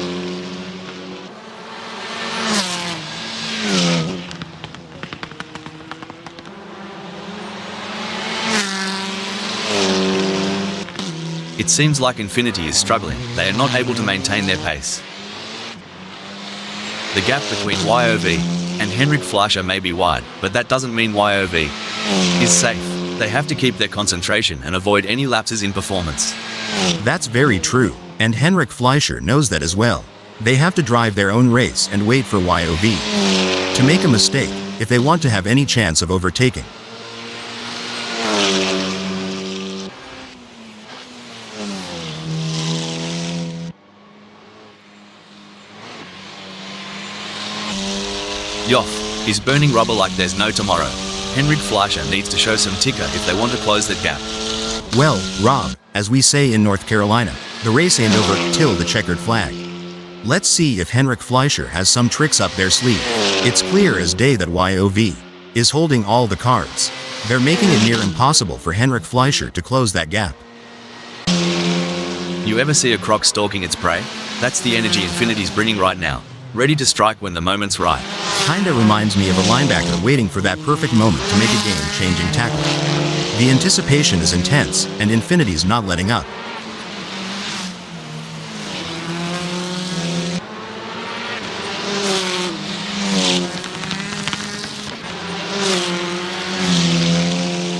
It seems like Infiniti is struggling. They are not able to maintain their pace. The gap between YOV and Henrik Fleischer may be wide, but that doesn't mean YOV is safe. They have to keep their concentration and avoid any lapses in performance. That's very true, and Henrik Fleischer knows that as well. They have to drive their own race and wait for YOV to make a mistake if they want to have any chance of overtaking. Yoff is burning rubber like there's no tomorrow. Henrik Fleischer needs to show some ticker if they want to close that gap. Well, Rob, as we say in North Carolina, the race ain't over till the checkered flag. Let's see if Henrik Fleischer has some tricks up their sleeve. It's clear as day that YOV is holding all the cards. They're making it near impossible for Henrik Fleischer to close that gap. You ever see a croc stalking its prey? That's the energy Infiniti's bringing right now, ready to strike when the moment's right. Kinda reminds me of a linebacker waiting for that perfect moment to make a game-changing tackle. The anticipation is intense, and Infiniti's not letting up.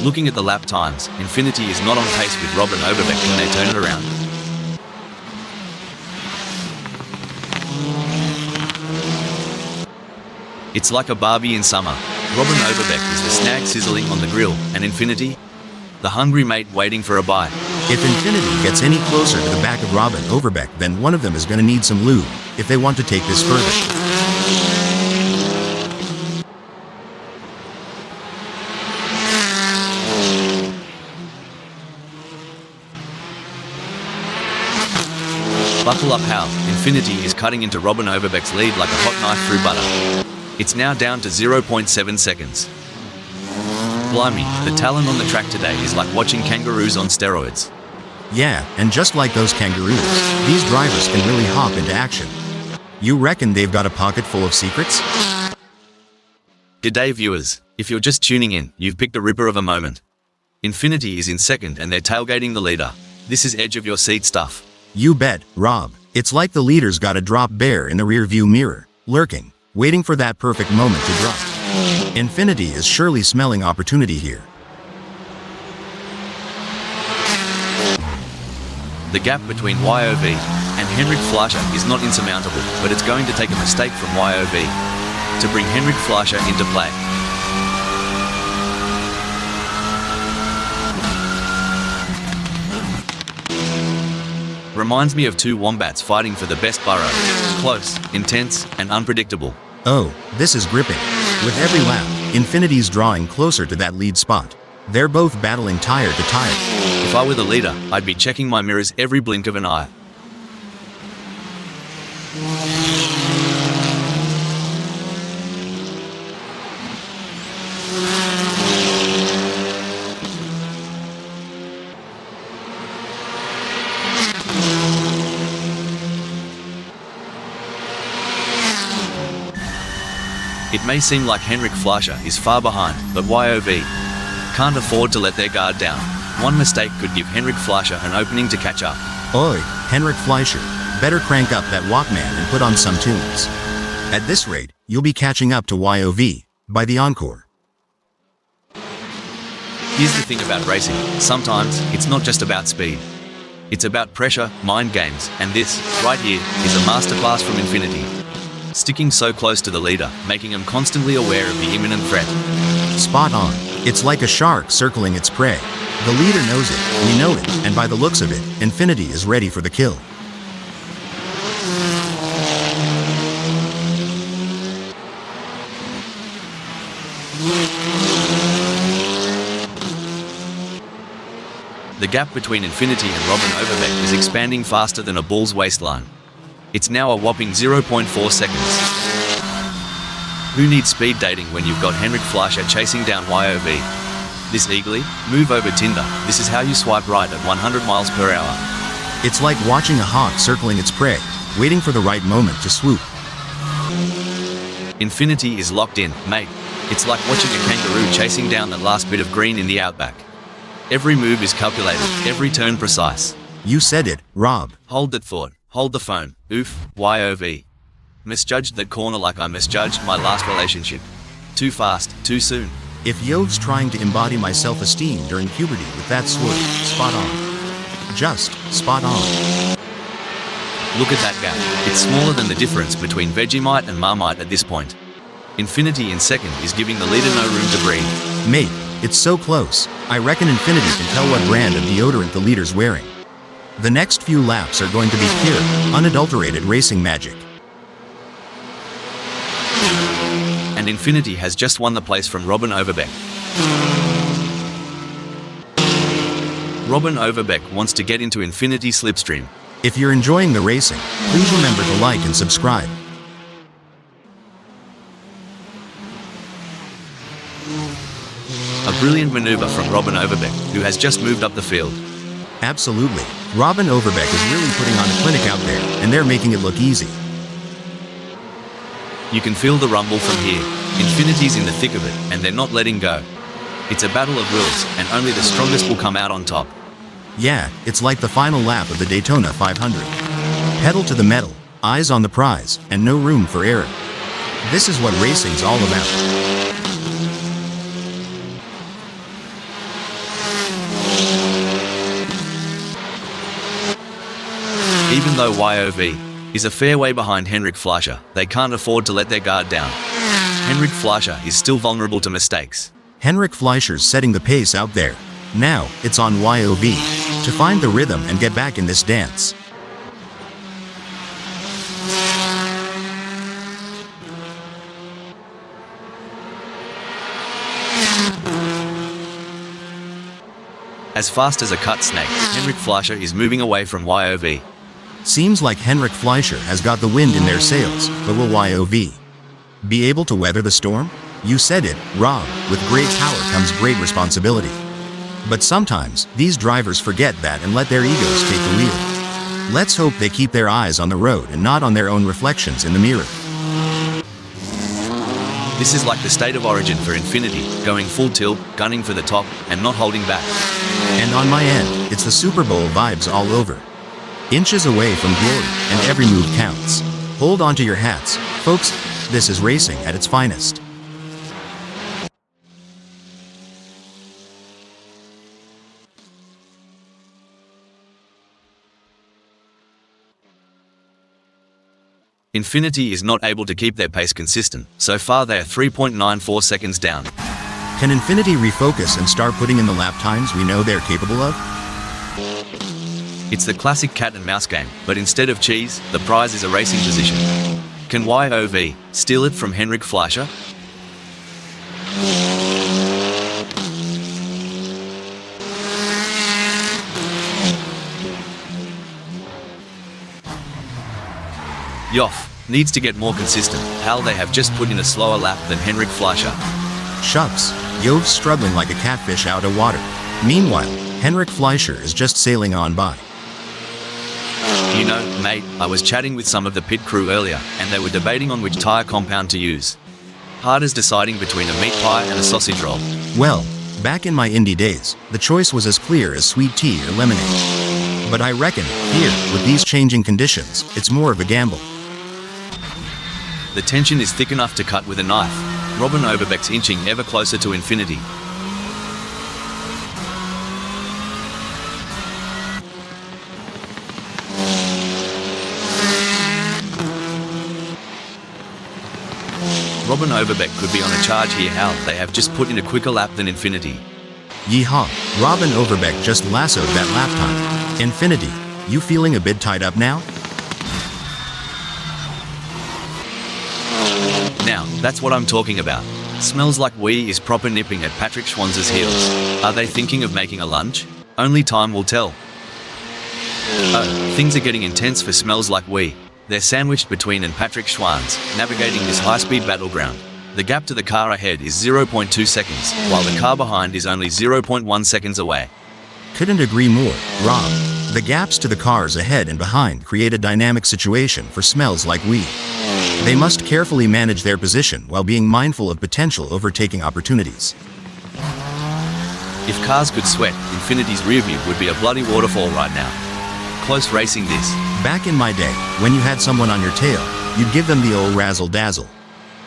Looking at the lap times, Infiniti is not on pace with Robin Overbeck when they turn it around. It's like a Barbie in summer. Robin Overbeck is the snag sizzling on the grill, and Infiniti, the hungry mate waiting for a bite. If Infiniti gets any closer to the back of Robin Overbeck, then one of them is gonna need some lube if they want to take this further. Buckle up how Infiniti is cutting into Robin Overbeck's lead like a hot knife through butter. It's now down to 0.7 seconds. Blimey, the talent on the track today is like watching kangaroos on steroids. Yeah, and just like those kangaroos, these drivers can really hop into action. You reckon they've got a pocket full of secrets? G'day viewers, if you're just tuning in, you've picked a ripper of a moment. Infiniti is in second and they're tailgating the leader. This is edge of your seat stuff. You bet, Rob. It's like the leader's got a drop bear in the rear-view mirror, lurking, waiting for that perfect moment to drop. Infiniti is surely smelling opportunity here. The gap between YOV and Henrik Fleischer is not insurmountable, but it's going to take a mistake from YOV to bring Henrik Fleischer into play. Reminds me of two wombats fighting for the best burrow. Close, intense, and unpredictable. Oh, this is gripping. With every lap, Infiniti's drawing closer to that lead spot. They're both battling tire to tire. If I were the leader, I'd be checking my mirrors every blink of an eye. It may seem like Henrik Fleischer is far behind, but YOV can't afford to let their guard down. One mistake could give Henrik Fleischer an opening to catch up. Oi, Henrik Fleischer, better crank up that Walkman and put on some tunes. At this rate, you'll be catching up to YOV by the encore. Here's the thing about racing, sometimes it's not just about speed. It's about pressure, mind games, and this, right here, is a masterclass from Infiniti. Sticking so close to the leader, making him constantly aware of the imminent threat. Spot on. It's like a shark circling its prey. The leader knows it, we know it, and by the looks of it, Infiniti is ready for the kill. The gap between Infiniti and Robin Overbeck is expanding faster than a bull's waistline. It's now a whopping 0.4 seconds. Who needs speed dating when you've got Henrik Fleischer chasing down YOV? This eagerly? Move over Tinder. This is how you swipe right at 100 miles per hour. It's like watching a hawk circling its prey, waiting for the right moment to swoop. Infiniti is locked in, mate. It's like watching a kangaroo chasing down that last bit of green in the outback. Every move is calculated, every turn precise. You said it, Rob. Hold that thought. Hold the phone. Oof, YOV. Misjudged that corner like I misjudged my last relationship. Too fast, too soon. If Yov's trying to embody my self-esteem during puberty with that swerve, spot on. Just spot on. Look at that gap. It's smaller than the difference between Vegemite and Marmite at this point. Infinity in second is giving the leader no room to breathe. Mate, it's so close. I reckon Infinity can tell what brand of deodorant the leader's wearing. The next few laps are going to be pure, unadulterated racing magic. And Infinity has just won the place from Robin Overbeck. Robin Overbeck wants to get into Infinity slipstream. If you're enjoying the racing, please remember to like and subscribe. A brilliant maneuver from Robin Overbeck, who has just moved up the field. Absolutely. Robin Overbeck is really putting on a clinic out there, and they're making it look easy. You can feel the rumble from here. Infinity's in the thick of it, and they're not letting go. It's a battle of wills, and only the strongest will come out on top. Yeah, it's like the final lap of the Daytona 500. Pedal to the metal, eyes on the prize, and no room for error. This is what racing's all about. Even though YOV is a fair way behind Henrik Fleischer, they can't afford to let their guard down. Henrik Fleischer is still vulnerable to mistakes. Henrik Fleischer's setting the pace out there. Now, it's on YOV to find the rhythm and get back in this dance. As fast as a cut snake, Henrik Fleischer is moving away from YOV. Seems like Henrik Fleischer has got the wind in their sails, but will YOV be able to weather the storm? You said it, Rob. With great power comes great responsibility. But sometimes, these drivers forget that and let their egos take the wheel. Let's hope they keep their eyes on the road and not on their own reflections in the mirror. This is like the state of origin for Infinity, going full tilt, gunning for the top, and not holding back. And on my end, it's the Super Bowl vibes all over. Inches away from glory, and every move counts. Hold on to your hats, folks. This is racing at its finest. Infinity is not able to keep their pace consistent. So far they are 3.94 seconds down. Can Infinity refocus and start putting in the lap times we know they're capable of? It's the classic cat and mouse game, but instead of cheese, the prize is a racing position. Can YOV steal it from Henrik Fleischer? Yoff needs to get more consistent. Hal, they have just put in a slower lap than Henrik Fleischer. Shucks, Yov's struggling like a catfish out of water. Meanwhile, Henrik Fleischer is just sailing on by. You know, mate, I was chatting with some of the pit crew earlier, and they were debating on which tyre compound to use. Hard as deciding between a meat pie and a sausage roll. Well, back in my indie days, the choice was as clear as sweet tea or lemonade. But I reckon, here, with these changing conditions, it's more of a gamble. The tension is thick enough to cut with a knife. Robin Overbeck's inching ever closer to Infinity. Robin Overbeck could be on a charge here. Hal, they have just put in a quicker lap than Infinity. Yeehaw, Robin Overbeck just lassoed that lap time. Infinity, you feeling a bit tied up now? Now, that's what I'm talking about. Smells like we is proper nipping at Patrick Schwanz's heels. Are they thinking of making a lunch? Only time will tell. Oh, things are getting intense for Smells Like We. They're sandwiched between and Patrick Schwanz, navigating this high-speed battleground. The gap to the car ahead is 0.2 seconds, while the car behind is only 0.1 seconds away. Couldn't agree more, Rob. The gaps to the cars ahead and behind create a dynamic situation for Smells Like We. They must carefully manage their position while being mindful of potential overtaking opportunities. If cars could sweat, Infinity's rear view would be a bloody waterfall right now. close racing this. Back in my day, when you had someone on your tail, you'd give them the old razzle-dazzle.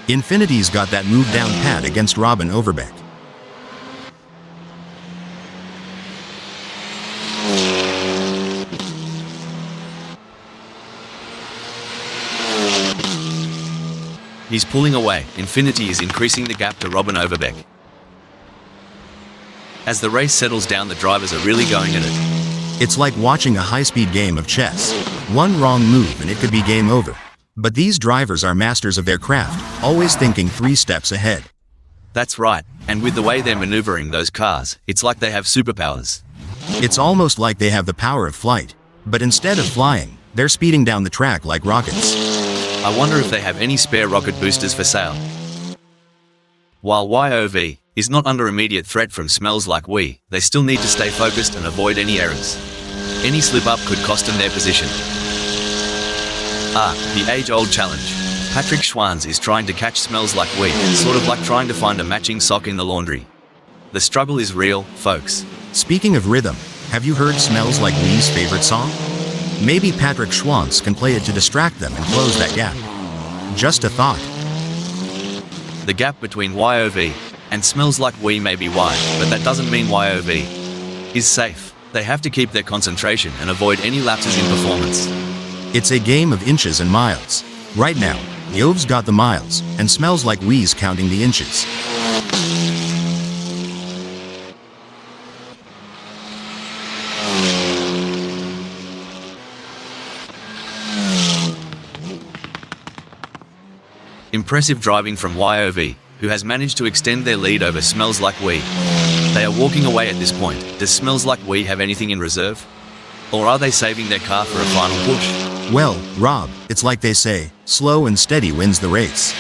Infinity's got that move down pat against Robin Overbeck. He's pulling away. Infinity is increasing the gap to Robin Overbeck. As the race settles down, the drivers are really going at it. It's like watching a high-speed game of chess. One wrong move and it could be game over. But these drivers are masters of their craft, always thinking 3 steps ahead. That's right, and with the way they're maneuvering those cars, it's like they have superpowers. It's almost like they have the power of flight. But instead of flying, they're speeding down the track like rockets. I wonder if they have any spare rocket boosters for sale. While YOV is not under immediate threat from smells like we, they still need to stay focused and avoid any errors. Any slip-up could cost them their position. The age-old challenge. Patrick Schwanz is trying to catch smells like we, sort of like trying to find a matching sock in the laundry. The struggle is real, folks. Speaking of rhythm, have you heard Smells Like We's favorite song? Maybe Patrick Schwanz can play it to distract them and close that gap. Just a thought. The gap between YOV and Smells Like We may be wide, but that doesn't mean YOV is safe. They have to keep their concentration and avoid any lapses in performance. It's a game of inches and miles. Right now, Yov's got the miles, and Smells Like We's counting the inches. Impressive driving from YOV, who has managed to extend their lead over Smells Like We. They are walking away at this point. Does Smells Like We have anything in reserve? Or are they saving their car for a final push? Well, Rob, it's like they say, slow and steady wins the race.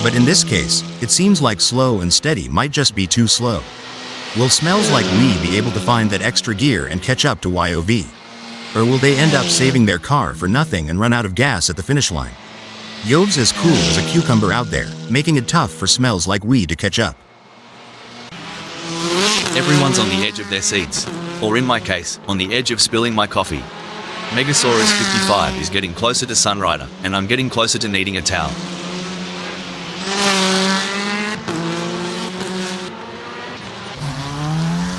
But in this case, it seems like slow and steady might just be too slow. Will Smells Like We be able to find that extra gear and catch up to YOV? Or will they end up saving their car for nothing and run out of gas at the finish line? Yov's as cool as a cucumber out there, making it tough for Smells Like We to catch up. Everyone's on the edge of their seats, or in my case, on the edge of spilling my coffee. Megasaurus 55 is getting closer to Sunrider, and I'm getting closer to needing a towel.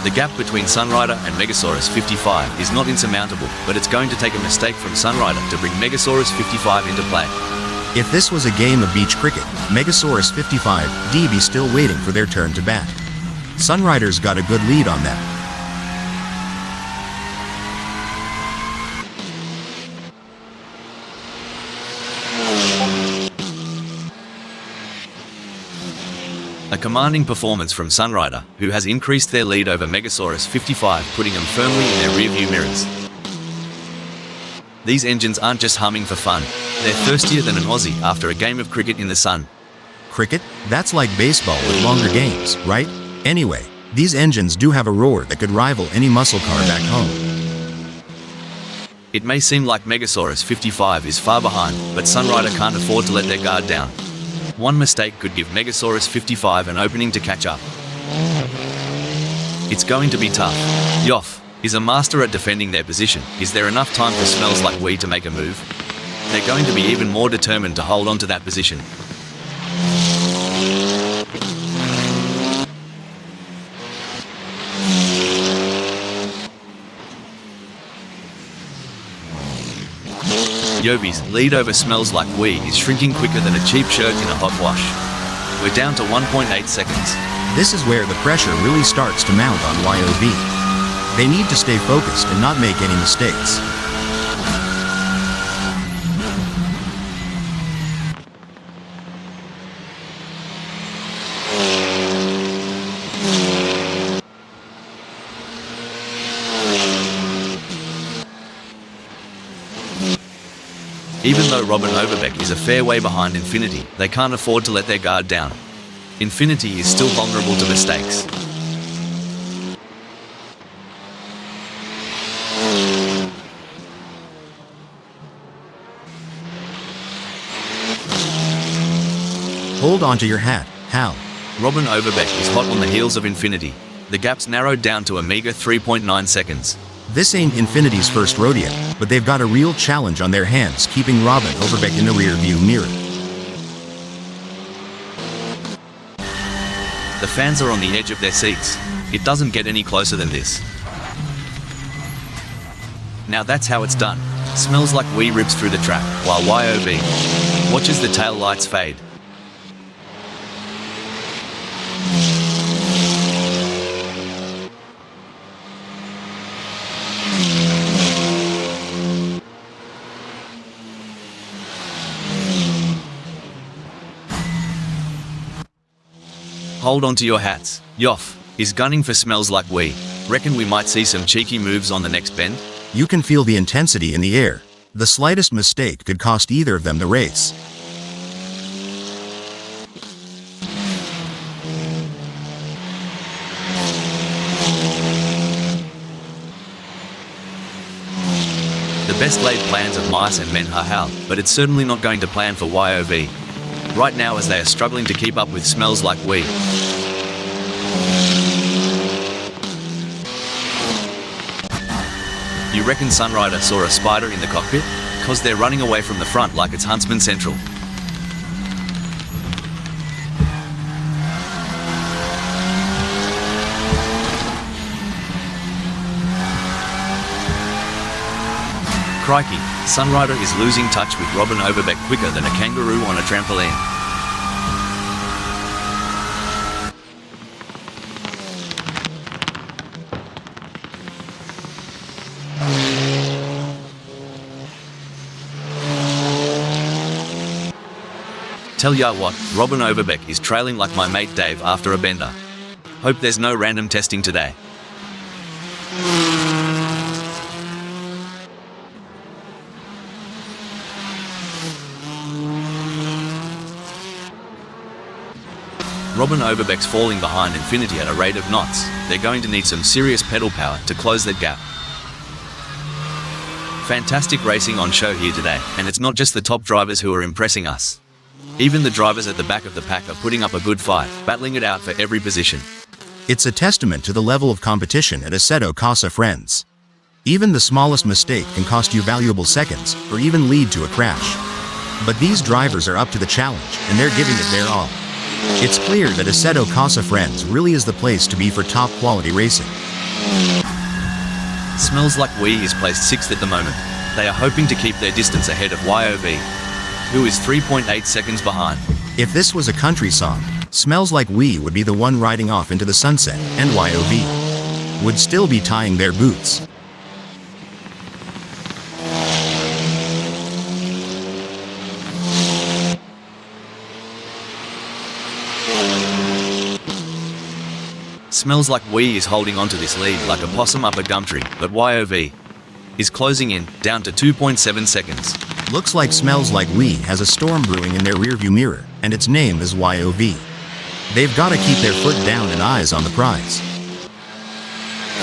The gap between Sunrider and Megasaurus 55 is not insurmountable, but it's going to take a mistake from Sunrider to bring Megasaurus 55 into play. If this was a game of beach cricket, Megasaurus 55D be still waiting for their turn to bat. Sunrider's got a good lead on them. A commanding performance from Sunrider, who has increased their lead over Megasaurus 55, putting them firmly in their rearview mirrors. These engines aren't just humming for fun. They're thirstier than an Aussie after a game of cricket in the sun. Cricket? That's like baseball with longer games, right? Anyway, these engines do have a roar that could rival any muscle car back home. It may seem like Megasaurus 55 is far behind, but Sunrider can't afford to let their guard down. One mistake could give Megasaurus 55 an opening to catch up. It's going to be tough. Yoff is a master at defending their position. Is there enough time for Smells Like We to make a move? They're going to be even more determined to hold on to that position. Yovi's lead over Smells Like We is shrinking quicker than a cheap shirt in a hot wash. We're down to 1.8 seconds. This is where the pressure really starts to mount on YOV. They need to stay focused and not make any mistakes. Even though Robin Overbeck is a fair way behind Infinity, they can't afford to let their guard down. Infinity is still vulnerable to mistakes. Hold on to your hat, Hal. Robin Overbeck is hot on the heels of Infinity. The gap's narrowed down to a meager 3.9 seconds. This ain't Infinity's first rodeo, but they've got a real challenge on their hands keeping Robin Overbeck in the rear-view mirror. The fans are on the edge of their seats. It doesn't get any closer than this. Now that's how it's done. Smells like wee rips through the track, while YOV watches the tail lights fade. Hold on to your hats. Yoff is gunning for Smells Like Wee. Reckon we might see some cheeky moves on the next bend? You can feel the intensity in the air. The slightest mistake could cost either of them the race. The best laid plans of mice and men hal, but it's certainly not going to plan for YOV. Right now as they are struggling to keep up with Smells Like Wee. You reckon Sunrider saw a spider in the cockpit? Cause they're running away from the front like it's Huntsman Central. Crikey, Sunrider is losing touch with Robin Overbeck quicker than a kangaroo on a trampoline. Tell ya what, Robin Overbeck is trailing like my mate Dave after a bender. Hope there's no random testing today. Robin Overbeck's falling behind Infinity at a rate of knots. They're going to need some serious pedal power to close that gap. Fantastic racing on show here today, and it's not just the top drivers who are impressing us. Even the drivers at the back of the pack are putting up a good fight, battling it out for every position. It's a testament to the level of competition at Assetto CorsaFriends. Even the smallest mistake can cost you valuable seconds, or even lead to a crash. But these drivers are up to the challenge, and they're giving it their all. It's clear that Assetto CorsaFriends really is the place to be for top quality racing. Smells Like Wee is placed 6th at the moment. They are hoping to keep their distance ahead of YOV, who is 3.8 seconds behind. If this was a country song, Smells Like Wee would be the one riding off into the sunset, and YOV would still be tying their boots. Smells Like Wee is holding onto this lead like a possum up a gum tree, but YOV is closing in, down to 2.7 seconds. Looks like Smells Like Wee has a storm brewing in their rearview mirror, and its name is YOV. They've got to keep their foot down and eyes on the prize.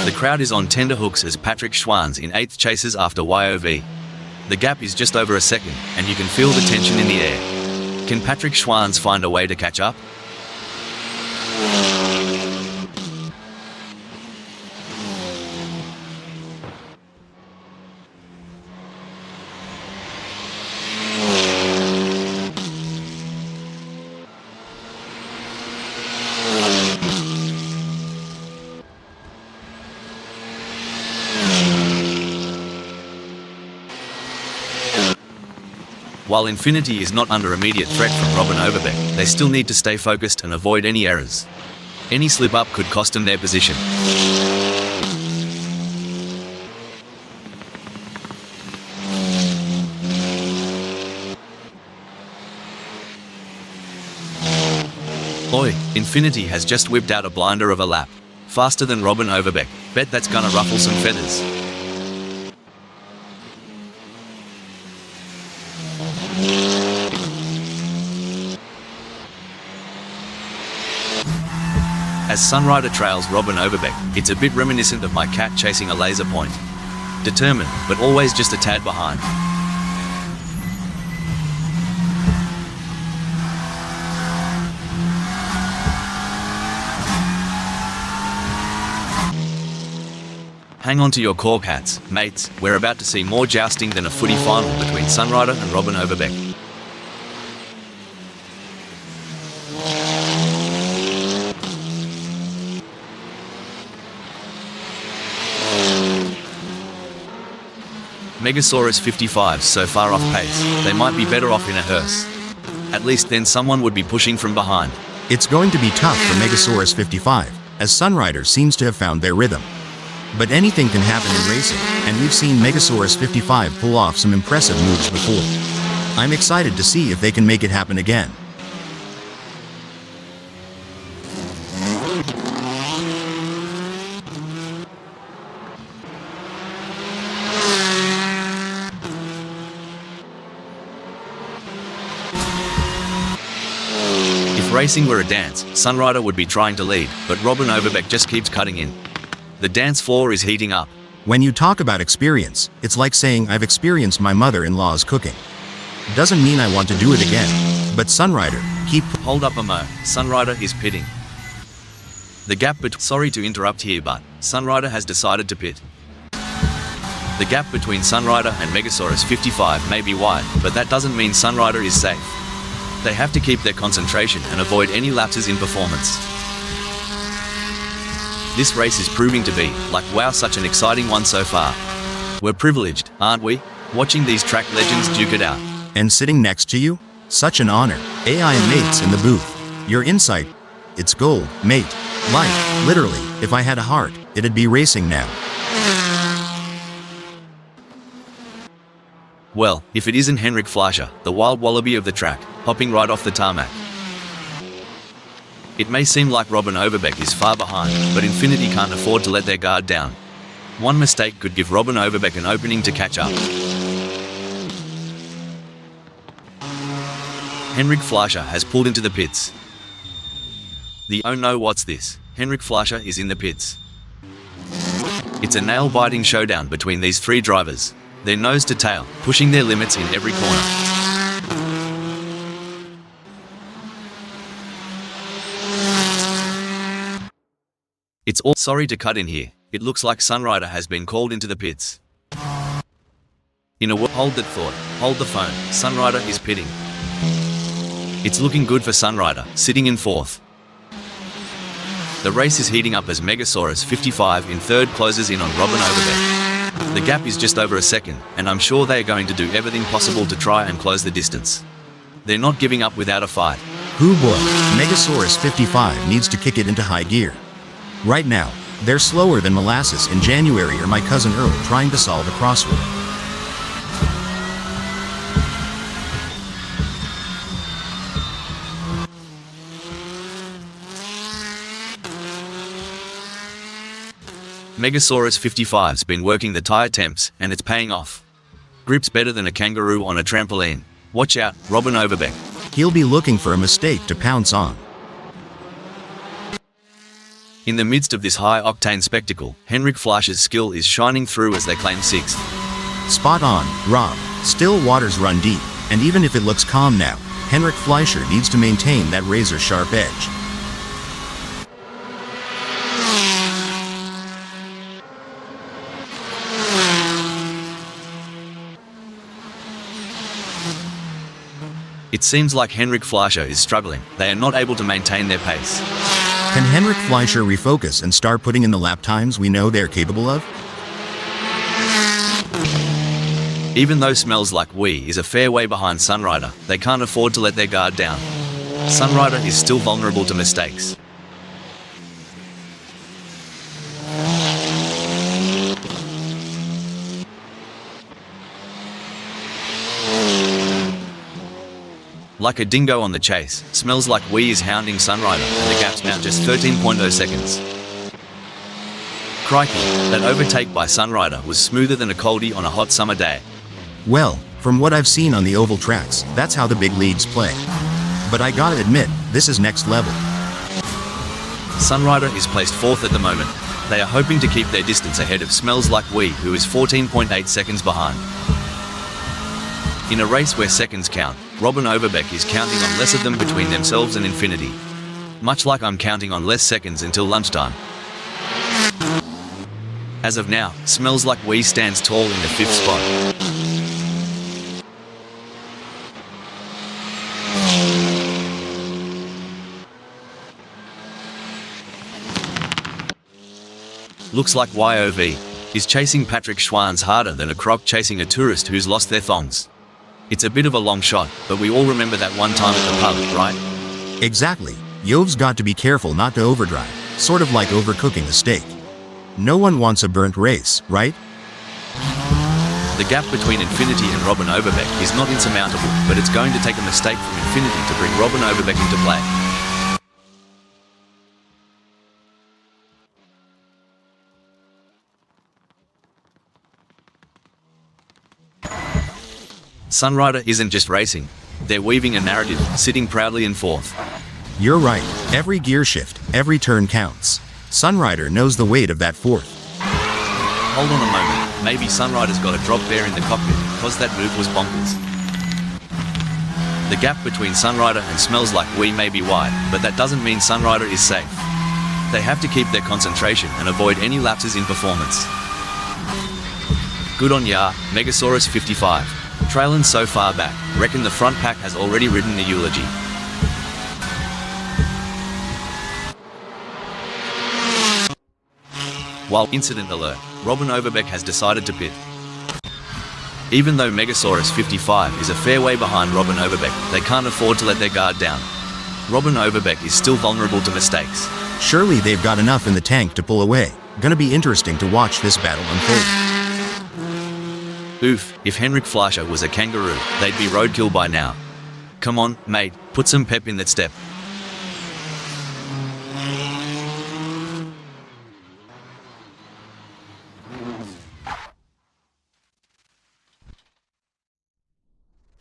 The crowd is on tenterhooks as Patrick Schwanz in 8th chases after YOV. The gap is just over a second, and you can feel the tension in the air. Can Patrick Schwanz find a way to catch up? While Infinity is not under immediate threat from Robin Overbeck, they still need to stay focused and avoid any errors. Any slip-up could cost them their position. Oi, Infinity has just whipped out a blinder of a lap. Faster than Robin Overbeck. Bet that's gonna ruffle some feathers. As Sunrider trails Robin Overbeck, it's a bit reminiscent of my cat chasing a laser point. Determined, but always just a tad behind. Hang on to your cork hats, mates. We're about to see more jousting than a footy final between Sunrider and Robin Overbeck. Megasaurus 55's so far off pace, they might be better off in a hearse. At least then someone would be pushing from behind. It's going to be tough for Megasaurus 55, as Sunrider seems to have found their rhythm. But anything can happen in racing, and we've seen Megasaurus 55 pull off some impressive moves before. I'm excited to see if they can make it happen again. If racing were a dance, Sunrider would be trying to lead, but Robin Overbeck just keeps cutting in. The dance floor is heating up. When you talk about experience, it's like saying I've experienced my mother-in-law's cooking. Doesn't mean I want to do it again. But Sunrider, keep... Hold up a mo, Sunrider is pitting. The gap Sorry to interrupt here, but Sunrider has decided to pit. The gap between Sunrider and Megasaurus 55 may be wide, but that doesn't mean Sunrider is safe. They have to keep their concentration and avoid any lapses in performance. This race is proving to be, like wow, such an exciting one so far. We're privileged, aren't we? Watching these track legends duke it out. And sitting next to you? Such an honor. AI mates in the booth. Your insight. It's gold, mate. Like, literally, if I had a heart, it'd be racing now. Well, if it isn't Henrik Fleischer, the wild wallaby of the track, hopping right off the tarmac. It may seem like Robin Overbeck is far behind, but Infinity can't afford to let their guard down. One mistake could give Robin Overbeck an opening to catch up. Henrik Fleischer has pulled into the pits. Oh no, what's this? Henrik Fleischer is in the pits. It's a nail-biting showdown between these three drivers. They're nose to tail, pushing their limits in every corner. It's all sorry to cut in here. It looks like Sunrider has been called into the pits. In a hold that thought, hold the phone, Sunrider is pitting. It's looking good for Sunrider, sitting in fourth. The race is heating up as Megasaurus 55 in third closes in on Robin Overbeck. The gap is just over a second, and I'm sure they are going to do everything possible to try and close the distance. They're not giving up without a fight. Hoo boy, Megasaurus 55 needs to kick it into high gear. Right now, they're slower than molasses in January or my cousin Earl trying to solve a crossword. Megasaurus 55's been working the tire temps, and it's paying off. Grip's better than a kangaroo on a trampoline. Watch out, Robin Overbeck. He'll be looking for a mistake to pounce on. In the midst of this high-octane spectacle, Henrik Fleischer's skill is shining through as they claim sixth. Spot on, Rob. Still waters run deep, and even if it looks calm now, Henrik Fleischer needs to maintain that razor-sharp edge. It seems like Henrik Fleischer is struggling. They are not able to maintain their pace. Can Henrik Fleischer refocus and start putting in the lap times we know they're capable of? Even though Smells Like We is a fair way behind Sunrider, they can't afford to let their guard down. Sunrider is still vulnerable to mistakes. Like a dingo on the chase, Smells Like We is hounding Sunrider, and the gap's now just 13.0 seconds. Crikey, that overtake by Sunrider was smoother than a coldie on a hot summer day. Well, from what I've seen on the oval tracks, that's how the big leagues play. But I gotta admit, this is next level. Sunrider is placed fourth at the moment. They are hoping to keep their distance ahead of Smells Like We, who is 14.8 seconds behind. In a race where seconds count, Robin Overbeck is counting on less of them between themselves and Infinity. Much like I'm counting on less seconds until lunchtime. As of now, Smells Like We stands tall in the 5th spot. Looks like YOV is chasing Patrick Schwanz harder than a croc chasing a tourist who's lost their thongs. It's a bit of a long shot, but we all remember that one time at the pub, right? Exactly. Yov's got to be careful not to overdrive, sort of like overcooking a steak. No one wants a burnt race, right? The gap between Infinity and Robin Overbeck is not insurmountable, but it's going to take a mistake from Infinity to bring Robin Overbeck into play. Sunrider isn't just racing. They're weaving a narrative, sitting proudly in 4th. You're right. Every gear shift, every turn counts. Sunrider knows the weight of that 4th. Hold on a moment. Maybe Sunrider's got a drop bear in the cockpit, because that move was bonkers. The gap between Sunrider and Smells Like We may be wide, but that doesn't mean Sunrider is safe. They have to keep their concentration and avoid any lapses in performance. Good on ya, Megasaurus 55. Trailin' so far back, reckon the front pack has already ridden the eulogy. While incident alert, Robin Overbeck has decided to pit. Even though Megasaurus 55 is a fair way behind Robin Overbeck, they can't afford to let their guard down. Robin Overbeck is still vulnerable to mistakes. Surely they've got enough in the tank to pull away. Gonna be interesting to watch this battle unfold. Oof, if Henrik Fleischer was a kangaroo, they'd be roadkill by now. Come on, mate, put some pep in that step.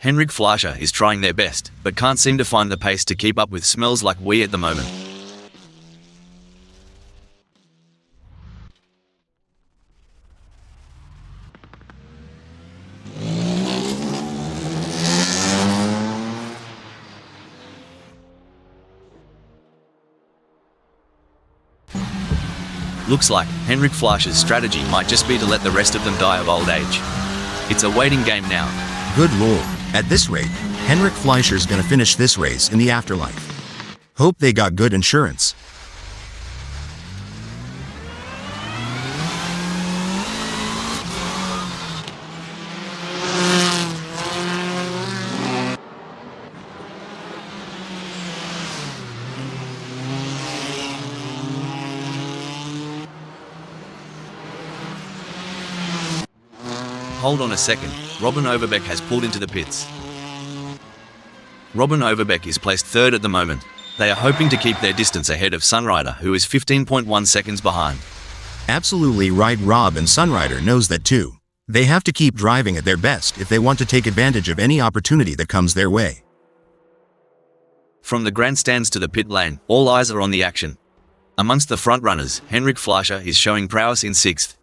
Henrik Fleischer is trying their best, but can't seem to find the pace to keep up with Smells Like We at the moment. Looks like Henrik Fleischer's strategy might just be to let the rest of them die of old age. It's a waiting game now. Good lord. At this rate, Henrik Fleischer's gonna finish this race in the afterlife. Hope they got good insurance. Hold on a second, Robin Overbeck has pulled into the pits. Robin Overbeck is placed 3rd at the moment. They are hoping to keep their distance ahead of Sunrider, who is 15.1 seconds behind. Absolutely right. Rob and Sunrider knows that too. They have to keep driving at their best if they want to take advantage of any opportunity that comes their way. From the grandstands to the pit lane, all eyes are on the action. Amongst the front runners, Henrik Fleischer is showing prowess in 6th.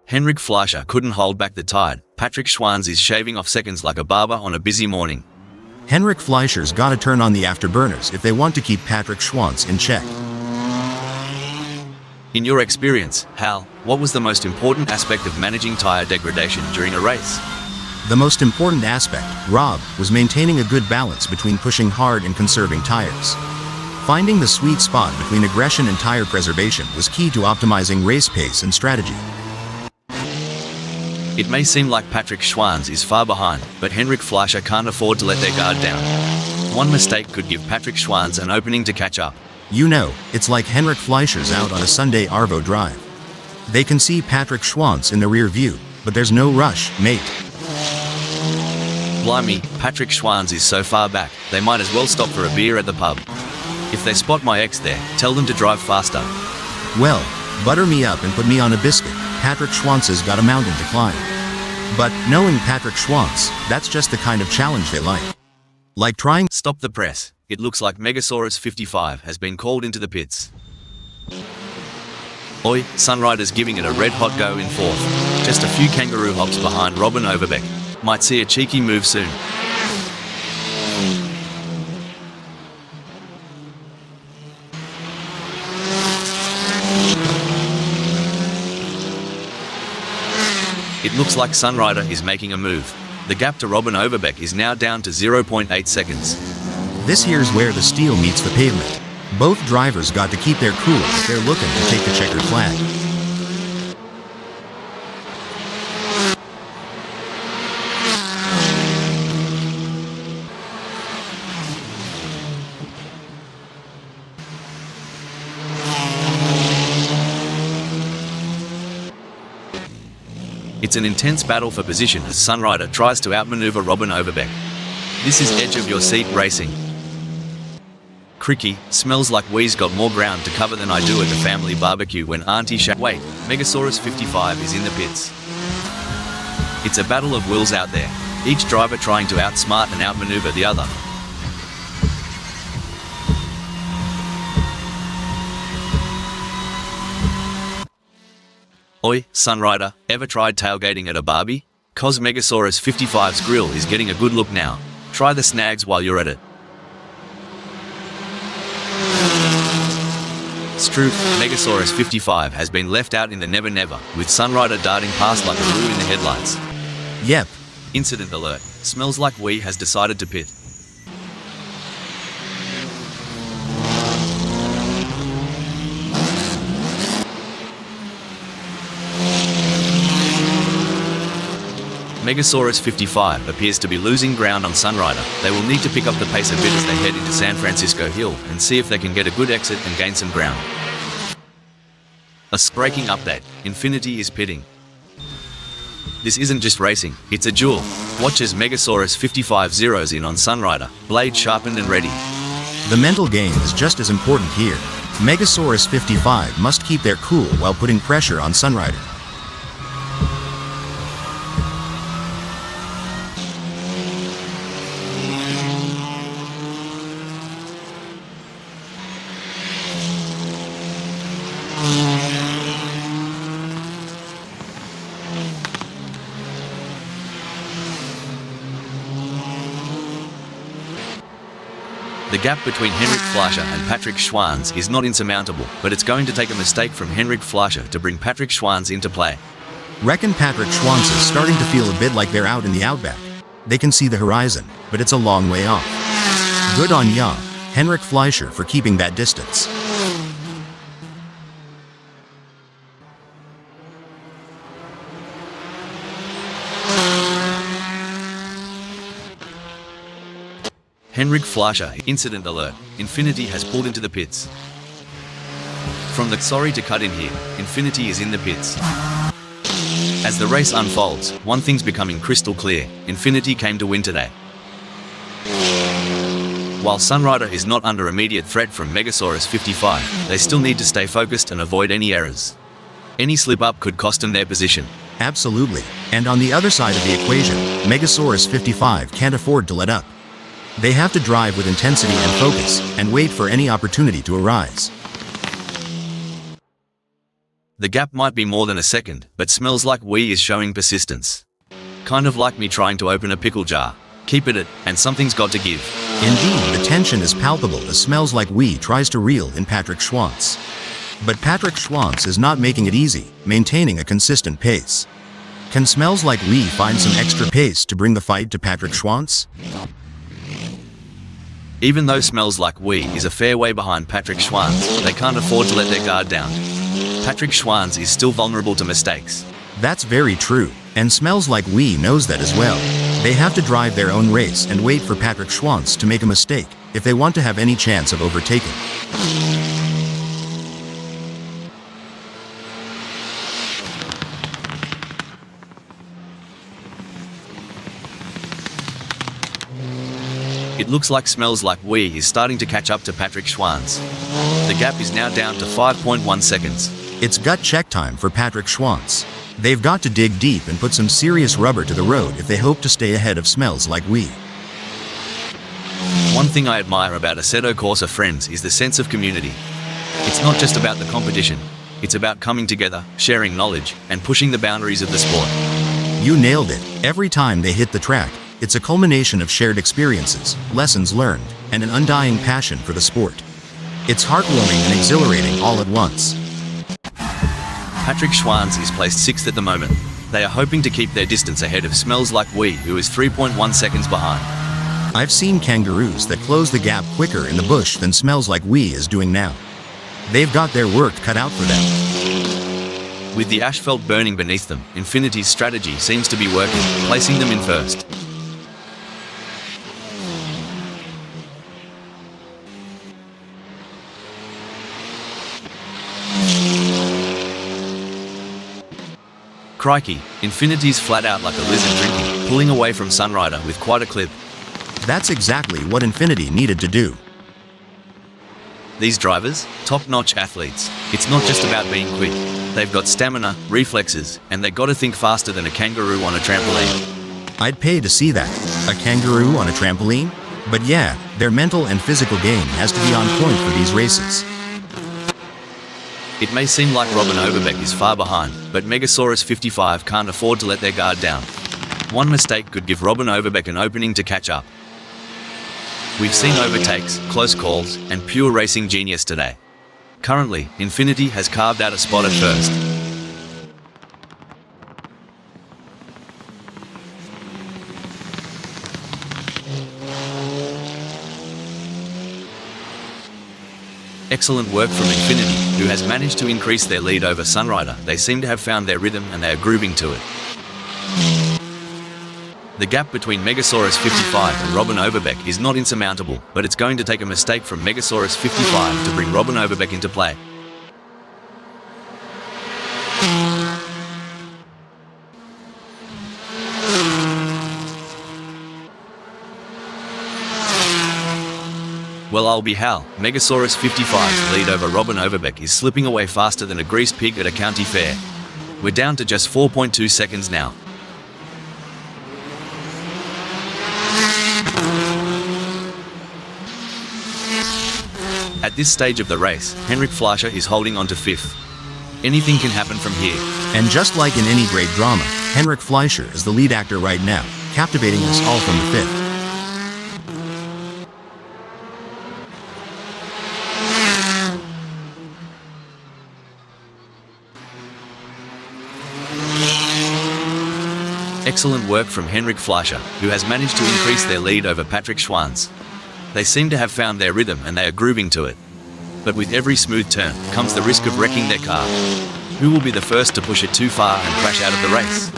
Henrik Fleischer couldn't hold back the tide. Patrick Schwanz is shaving off seconds like a barber on a busy morning. Henrik Fleischer's gotta turn on the afterburners if they want to keep Patrick Schwanz in check. In your experience, Hal, what was the most important aspect of managing tire degradation during a race? The most important aspect, Rob, was maintaining a good balance between pushing hard and conserving tires. Finding the sweet spot between aggression and tire preservation was key to optimizing race pace and strategy. It may seem like Patrick Schwanz is far behind, but Henrik Fleischer can't afford to let their guard down. One mistake could give Patrick Schwanz an opening to catch up. You know, it's like Henrik Fleischer's out on a Sunday Arvo drive. They can see Patrick Schwanz in the rear view, but there's no rush, mate. Blimey, Patrick Schwanz is so far back, they might as well stop for a beer at the pub. If they spot my ex there, tell them to drive faster. Well, butter me up and put me on a biscuit. Patrick Schwanz has got a mountain to climb. But, knowing Patrick Schwanz, that's just the kind of challenge they like. Like trying— Stop the press. It looks like Megasaurus 55 has been called into the pits. Oi, Sunrider's giving it a red-hot go in 4th. Just a few kangaroo hops behind Robin Overbeck. Might see a cheeky move soon. It looks like Sunrider is making a move. The gap to Robin Overbeck is now down to 0.8 seconds. This here's where the steel meets the pavement. Both drivers got to keep their cool if they're looking to take the checkered flag. It's an intense battle for position as Sunrider tries to outmaneuver Robin Overbeck. This is edge of your seat racing. Cricky, smells like we's got more ground to cover than I do at the family barbecue when Auntie Wait, Megasaurus 55 is in the pits. It's a battle of wills out there, each driver trying to outsmart and outmaneuver the other. Oi, Sunrider, ever tried tailgating at a barbie? Cos Megasaurus 55's grill is getting a good look now. Try the snags while you're at it. Struth, Megasaurus 55 has been left out in the Never Never, with Sunrider darting past like a roo in the headlights. Yep. Incident alert. Smells like we has decided to pit. Megasaurus 55 appears to be losing ground on Sunrider. They will need to pick up the pace a bit as they head into San Francisco Hill and see if they can get a good exit and gain some ground. A braking update. Infinity is pitting. This isn't just racing, it's a duel. Watch as Megasaurus 55 zeroes in on Sunrider, blade sharpened and ready. The mental game is just as important here. Megasaurus 55 must keep their cool while putting pressure on Sunrider. The gap between Henrik Fleischer and Patrick Schwanz is not insurmountable, but it's going to take a mistake from Henrik Fleischer to bring Patrick Schwanz into play. Reckon Patrick Schwanz is starting to feel a bit like they're out in the outback. They can see the horizon, but it's a long way off. Good on ya, Henrik Fleischer, for keeping that distance. Henrik Fleischer, incident alert. Infinity has pulled into the pits. From the sorry to cut in here, Infinity is in the pits. As the race unfolds, one thing's becoming crystal clear. Infinity came to win today. While Sunrider is not under immediate threat from Megasaurus 55, they still need to stay focused and avoid any errors. Any slip-up could cost them their position. Absolutely. And on the other side of the equation, Megasaurus 55 can't afford to let up. They have to drive with intensity and focus, and wait for any opportunity to arise. The gap might be more than a second, but smells like we is showing persistence. Kind of like me trying to open a pickle jar. Keep it, and something's got to give. Indeed, the tension is palpable as Smells Like We tries to reel in Patrick Schwanz. But Patrick Schwanz is not making it easy, maintaining a consistent pace. Can Smells Like We find some extra pace to bring the fight to Patrick Schwanz? Even though Smells Like We is a fair way behind Patrick Schwanz, they can't afford to let their guard down. Patrick Schwanz is still vulnerable to mistakes. That's very true, and Smells Like We knows that as well. They have to drive their own race and wait for Patrick Schwanz to make a mistake if they want to have any chance of overtaking. It looks like Smells Like We is starting to catch up to Patrick Schwanz. The gap is now down to 5.1 seconds. It's gut check time for Patrick Schwanz. They've got to dig deep and put some serious rubber to the road if they hope to stay ahead of Smells Like We. One thing I admire about Assetto Corsa Friends is the sense of community. It's not just about the competition, it's about coming together, sharing knowledge, and pushing the boundaries of the sport. You nailed it. Every time they hit the track, it's a culmination of shared experiences, lessons learned, and an undying passion for the sport. It's heartwarming and exhilarating all at once. Patrick Schwanz is placed 6th at the moment. They are hoping to keep their distance ahead of Smells Like Wee, who is 3.1 seconds behind. I've seen kangaroos that close the gap quicker in the bush than Smells Like Wee is doing now. They've got their work cut out for them. With the asphalt burning beneath them, Infinity's strategy seems to be working, placing them in first. Crikey, Infinity's flat out like a lizard drinking, pulling away from Sunrider with quite a clip. That's exactly what Infinity needed to do. These drivers, top-notch athletes. It's not just about being quick. They've got stamina, reflexes, and they gotta think faster than a kangaroo on a trampoline. I'd pay to see that. A kangaroo on a trampoline? But yeah, their mental and physical game has to be on point for these races. It may seem like Robin Overbeck is far behind, but Megasaurus 55 can't afford to let their guard down. One mistake could give Robin Overbeck an opening to catch up. We've seen overtakes, close calls, and pure racing genius today. Currently, Infinity has carved out a spot at first. Excellent work from Infinity, who has managed to increase their lead over Sunrider. They seem to have found their rhythm and they are grooving to it. The gap between Megasaurus 55 and Robin Overbeck is not insurmountable, but it's going to take a mistake from Megasaurus 55 to bring Robin Overbeck into play. Well, I'll be Hal. Megasaurus 55's lead over Robin Overbeck is slipping away faster than a greased pig at a county fair. We're down to just 4.2 seconds now. At this stage of the race, Henrik Fleischer is holding on to 5th. Anything can happen from here. And just like in any great drama, Henrik Fleischer is the lead actor right now, captivating us all from the 5th. Excellent work from Henrik Fleischer, who has managed to increase their lead over Patrick Schwanz. They seem to have found their rhythm and they are grooving to it. But with every smooth turn comes the risk of wrecking their car. Who will be the first to push it too far and crash out of the race?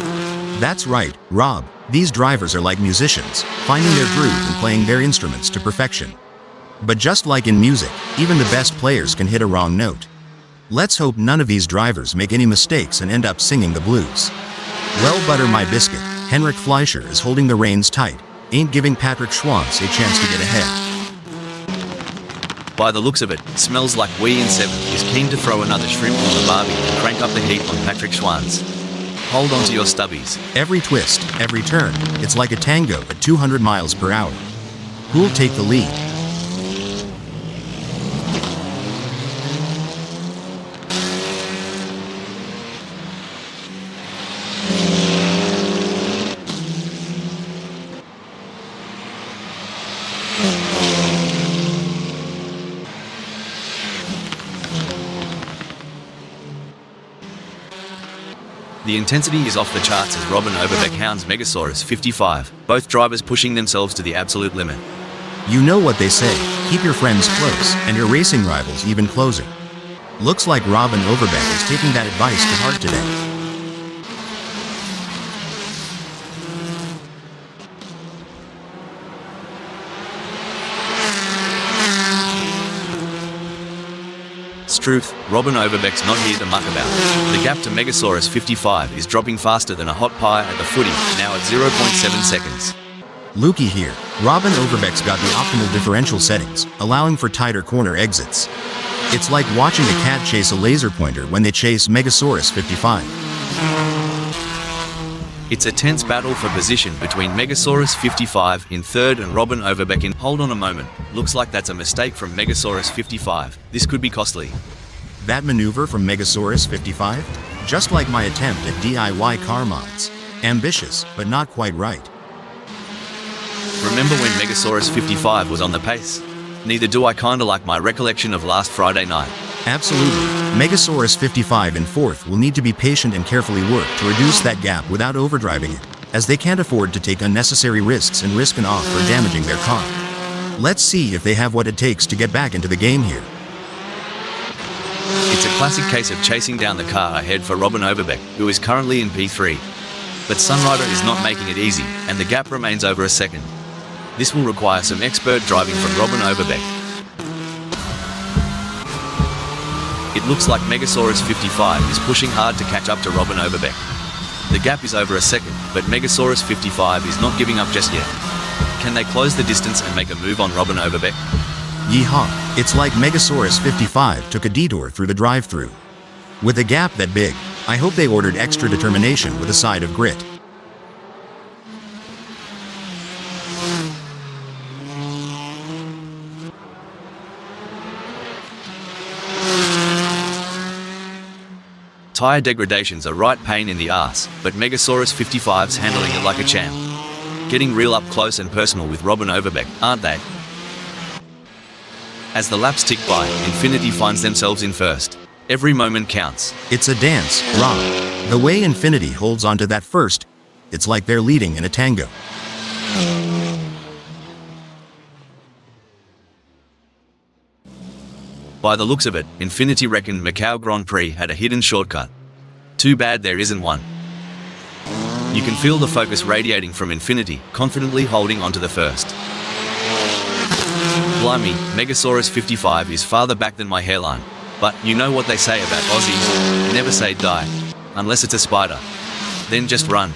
That's right, Rob. These drivers are like musicians, finding their groove and playing their instruments to perfection. But just like in music, even the best players can hit a wrong note. Let's hope none of these drivers make any mistakes and end up singing the blues. Well, butter my biscuit, Henrik Fleischer is holding the reins tight, ain't giving Patrick Schwanz a chance to get ahead. By the looks of it, Smells Like Wee in 7th is keen to throw another shrimp on the barbie and crank up the heat on Patrick Schwanz. Hold on to your stubbies. Every twist, every turn, it's like a tango at 200 miles per hour. Who'll take the lead? The intensity is off the charts as Robin Overbeck hounds Megasaurus 55, both drivers pushing themselves to the absolute limit. You know what they say, keep your friends close, and your racing rivals even closer. Looks like Robin Overbeck is taking that advice to heart today. Truth, Robin Overbeck's not here to muck about. The gap to Megasaurus 55 is dropping faster than a hot pie at the footy, now at 0.7 seconds. Lukey here, Robin Overbeck's got the optimal differential settings, allowing for tighter corner exits. It's like watching a cat chase a laser pointer when they chase Megasaurus 55. It's a tense battle for position between Megasaurus 55 in 3rd and Robin Overbeck in... Hold on a moment, looks like that's a mistake from Megasaurus 55. This could be costly. That maneuver from Megasaurus 55? Just like my attempt at DIY car mods. Ambitious, but not quite right. Remember when Megasaurus 55 was on the pace? Neither do I kinda like my recollection of last Friday night. Absolutely. Megasaurus 55 in 4th will need to be patient and carefully work to reduce that gap without overdriving it, as they can't afford to take unnecessary risks and risk an off or damaging their car. Let's see if they have what it takes to get back into the game here. It's a classic case of chasing down the car ahead for Robin Overbeck, who is currently in P3. But Sunrider is not making it easy, and the gap remains over a second. This will require some expert driving from Robin Overbeck. It looks like Megasaurus 55 is pushing hard to catch up to Robin Overbeck. The gap is over a second, but Megasaurus 55 is not giving up just yet. Can they close the distance and make a move on Robin Overbeck? Yeehaw, it's like Megasaurus 55 took a detour through the drive-thru. With a gap that big, I hope they ordered extra determination with a side of grit. Tire degradation's a right pain in the ass, but Megasaurus 55's handling it like a champ. Getting real up close and personal with Robin Overbeck, aren't they? As the laps tick by, Infiniti finds themselves in first. Every moment counts. It's a dance, Rob. The way Infiniti holds onto that first, it's like they're leading in a tango. By the looks of it, Infiniti reckoned Macau Grand Prix had a hidden shortcut. Too bad there isn't one. You can feel the focus radiating from Infiniti, confidently holding onto the first. Blimey, Megasaurus 55 is farther back than my hairline. But you know what they say about Aussies, never say die. Unless it's a spider. Then just run.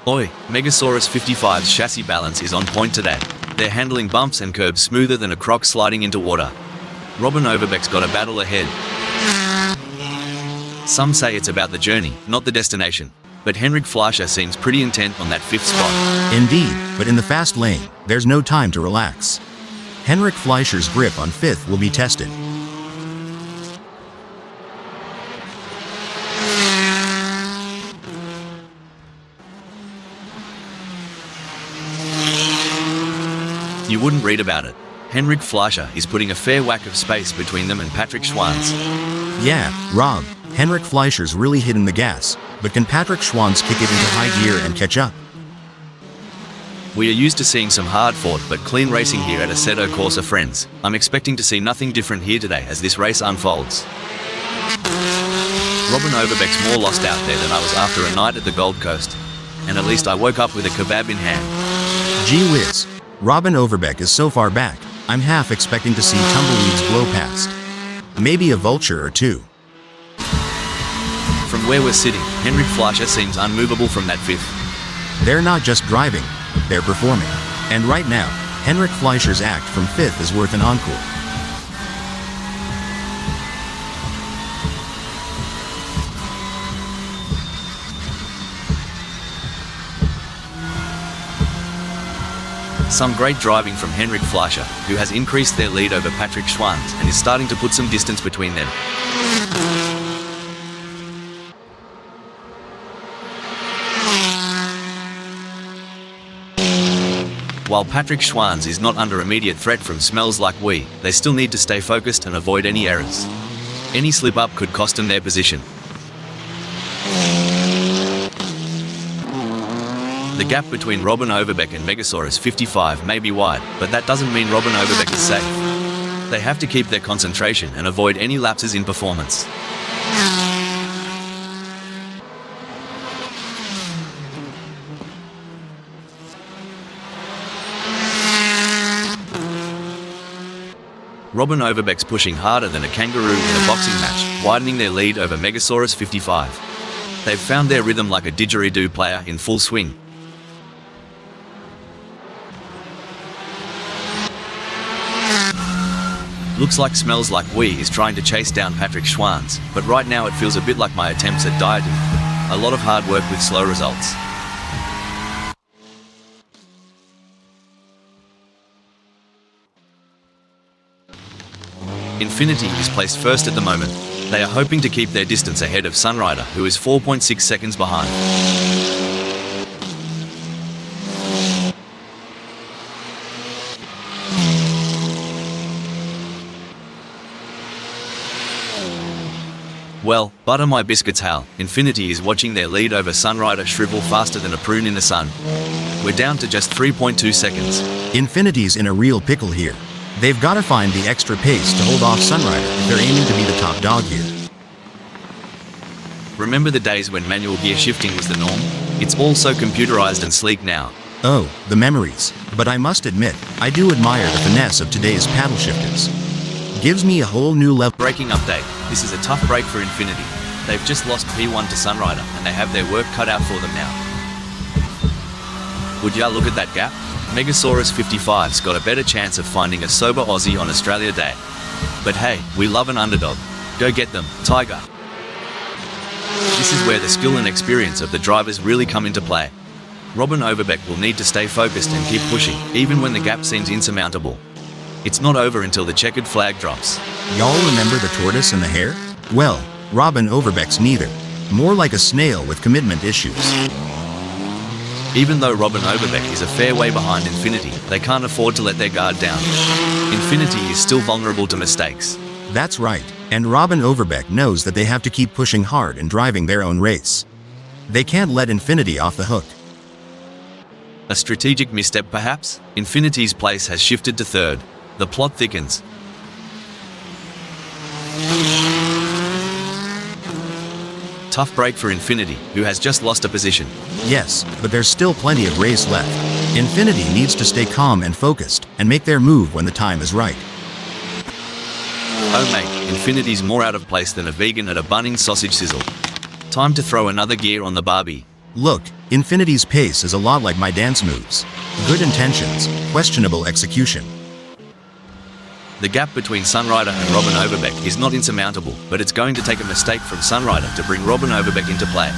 Oi, Megasaurus 55's chassis balance is on point today. They're handling bumps and curbs smoother than a croc sliding into water. Robin Overbeck's got a battle ahead. Some say it's about the journey, not the destination. But Henrik Fleischer seems pretty intent on that 5th spot. Indeed, but in the fast lane, there's no time to relax. Henrik Fleischer's grip on 5th will be tested. You wouldn't read about it. Henrik Fleischer is putting a fair whack of space between them and Patrick Schwanz. Yeah, Rob, Henrik Fleischer's really hitting the gas, but can Patrick Schwanz kick it into high gear and catch up? We are used to seeing some hard-fought but clean racing here at Assetto Corsa Friends. I'm expecting to see nothing different here today as this race unfolds. Robin Overbeck's more lost out there than I was after a night at the Gold Coast. And at least I woke up with a kebab in hand. Gee whiz. Robin Overbeck is so far back, I'm half expecting to see tumbleweeds blow past. Maybe a vulture or two. From where we're sitting, Henrik Fleischer seems unmovable from that 5th. They're not just driving, they're performing. And right now, Henrik Fleischer's act from 5th is worth an encore. Some great driving from Henrik Fleischer, who has increased their lead over Patrick Schwanz and is starting to put some distance between them. While Patrick Schwanz is not under immediate threat from smells like we, they still need to stay focused and avoid any errors. Any slip-up could cost them their position. The gap between Robin Overbeck and Megasaurus 55 may be wide, but that doesn't mean Robin Overbeck is safe. They have to keep their concentration and avoid any lapses in performance. Robin Overbeck's pushing harder than a kangaroo in a boxing match, widening their lead over Megasaurus 55. They've found their rhythm like a didgeridoo player in full swing. Looks like Smells Like We is trying to chase down Patrick Schwanz, but right now it feels a bit like my attempts at dieting. A lot of hard work with slow results. Infiniti is placed first at the moment. They are hoping to keep their distance ahead of Sunrider, who is 4.6 seconds behind. Well, butter my biscuits, Hal. Infiniti is watching their lead over Sunrider shrivel faster than a prune in the sun. We're down to just 3.2 seconds. Infiniti's in a real pickle here. They've got to find the extra pace to hold off Sunrider if they're aiming to be the top dog here. Remember the days when manual gear shifting was the norm? It's all so computerized and sleek now. Oh, the memories. But I must admit, I do admire the finesse of today's paddle shifters. Gives me a whole new level. Breaking update. This is a tough break for Infiniti. They've just lost P1 to Sunrider, and they have their work cut out for them now. Would ya look at that gap? Megasaurus 55's got a better chance of finding a sober Aussie on Australia Day. But hey, we love an underdog. Go get them, Tiger. This is where the skill and experience of the drivers really come into play. Robin Overbeck will need to stay focused and keep pushing, even when the gap seems insurmountable. It's not over until the checkered flag drops. Y'all remember the tortoise and the hare? Well, Robin Overbeck's neither. More like a snail with commitment issues. Even though Robin Overbeck is a fair way behind Infiniti, they can't afford to let their guard down. Infiniti is still vulnerable to mistakes. That's right, and Robin Overbeck knows that they have to keep pushing hard and driving their own race. They can't let Infiniti off the hook. A strategic misstep perhaps? Infiniti's place has shifted to third. The plot thickens. Tough break for Infiniti, who has just lost a position. Yes, but there's still plenty of race left. Infiniti needs to stay calm and focused, and make their move when the time is right. Oh mate, Infiniti's more out of place than a vegan at a Bunnings sausage sizzle. Time to throw another gear on the Barbie. Look, Infiniti's pace is a lot like my dance moves. Good intentions, questionable execution. The gap between Sunrider and Robin Overbeck is not insurmountable, but it's going to take a mistake from Sunrider to bring Robin Overbeck into play.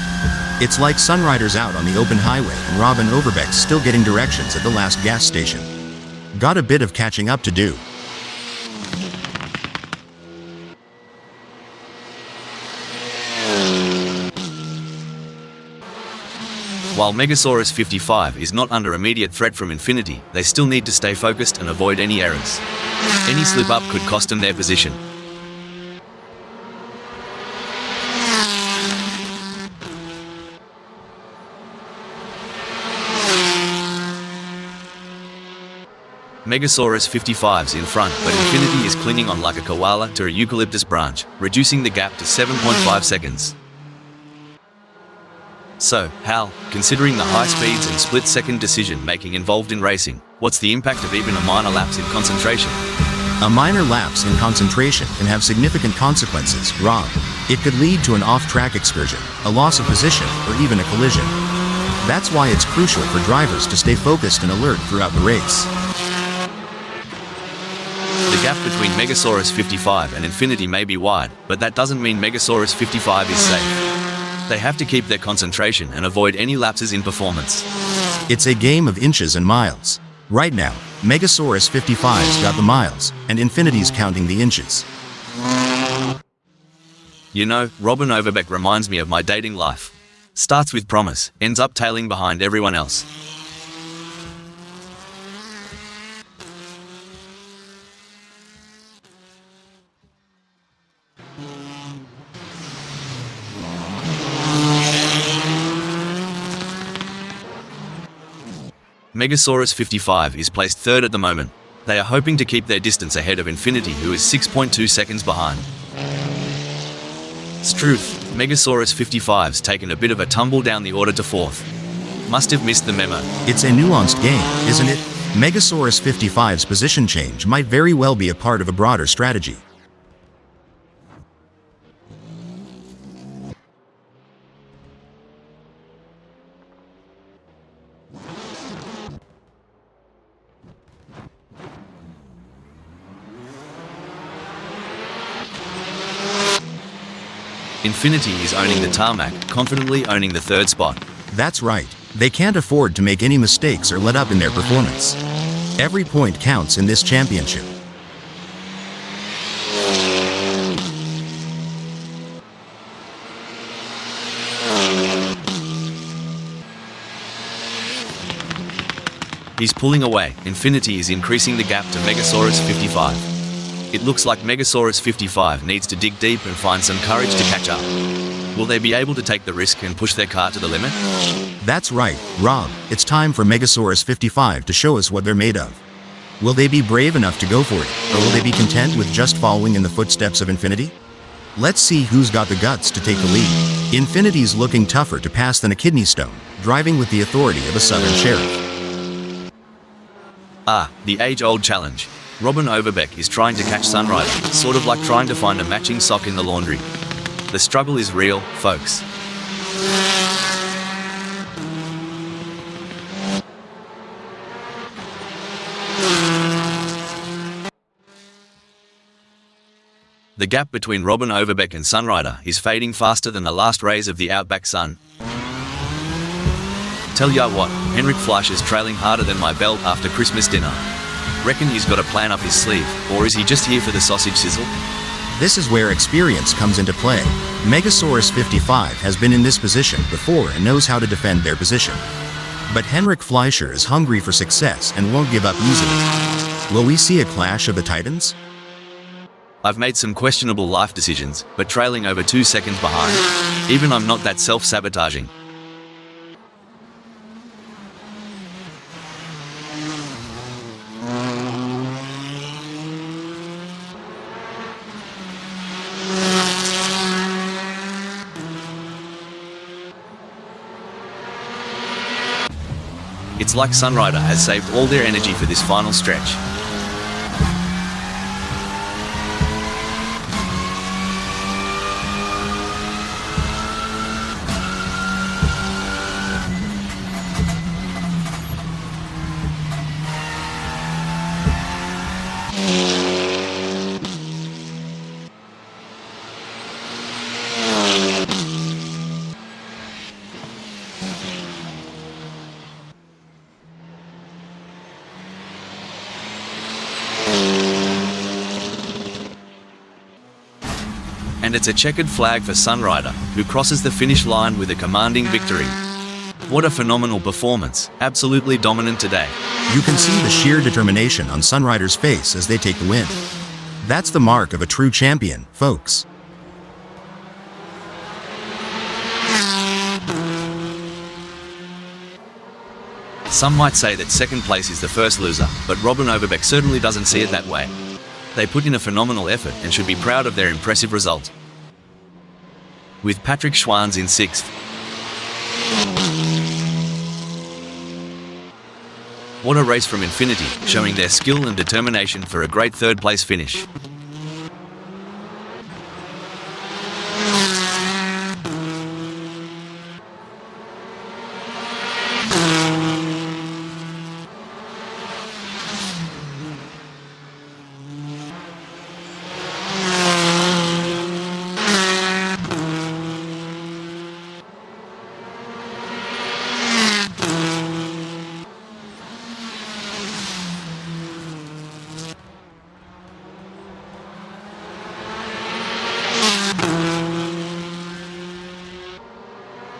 It's like Sunrider's out on the open highway and Robin Overbeck's still getting directions at the last gas station. Got a bit of catching up to do. While Megasaurus 55 is not under immediate threat from Infiniti, they still need to stay focused and avoid any errors. Any slip-up could cost them their position. Megasaurus 55's in front, but Infiniti is clinging on like a koala to a eucalyptus branch, reducing the gap to 7.5 seconds. So, Hal, considering the high speeds and split-second decision-making involved in racing, what's the impact of even a minor lapse in concentration? A minor lapse in concentration can have significant consequences, Rob. It could lead to an off-track excursion, a loss of position, or even a collision. That's why it's crucial for drivers to stay focused and alert throughout the race. The gap between Megasaurus 55 and Infiniti may be wide, but that doesn't mean Megasaurus 55 is safe. They have to keep their concentration and avoid any lapses in performance. It's a game of inches and miles. Right now, Megasaurus 55's got the miles, and Infiniti's counting the inches. You know, Robin Overbeck reminds me of my dating life. Starts with promise, ends up tailing behind everyone else. Megasaurus 55 is placed third at the moment. They are hoping to keep their distance ahead of Infiniti, who is 6.2 seconds behind. Struth, Megasaurus 55's taken a bit of a tumble down the order to fourth. Must have missed the memo. It's a nuanced game, isn't it? Megasaurus 55's position change might very well be a part of a broader strategy. Infiniti is owning the tarmac, confidently owning the third spot. That's right. They can't afford to make any mistakes or let up in their performance. Every point counts in this championship. He's pulling away. Infinity is increasing the gap to Megasaurus 55. It looks like Megasaurus 55 needs to dig deep and find some courage to catch up. Will they be able to take the risk and push their car to the limit? That's right, Rob. It's time for Megasaurus 55 to show us what they're made of. Will they be brave enough to go for it, or will they be content with just following in the footsteps of Infinity? Let's see who's got the guts to take the lead. Infinity's looking tougher to pass than a kidney stone, driving with the authority of a southern sheriff. The age-old challenge. Robin Overbeck is trying to catch Sunrider, sort of like trying to find a matching sock in the laundry. The struggle is real, folks. The gap between Robin Overbeck and Sunrider is fading faster than the last rays of the outback sun. Tell ya what, Henrik Fleischer's trailing harder than my belt after Christmas dinner. Reckon he's got a plan up his sleeve, or is he just here for the sausage sizzle? This is where experience comes into play. Megasaurus 55 has been in this position before and knows how to defend their position. But Henrik Fleischer is hungry for success and won't give up easily. Will we see a clash of the titans? I've made some questionable life decisions, but trailing over 2 seconds behind. Even I'm not that self-sabotaging. It's like Sunrider has saved all their energy for this final stretch. And it's a checkered flag for Sunrider, who crosses the finish line with a commanding victory. What a phenomenal performance, absolutely dominant today. You can see the sheer determination on Sunrider's face as they take the win. That's the mark of a true champion, folks. Some might say that second place is the first loser, but Robin Overbeck certainly doesn't see it that way. They put in a phenomenal effort and should be proud of their impressive result. With Patrick Schwanz in 6th. What a race from Infinity, showing their skill and determination for a great third place finish.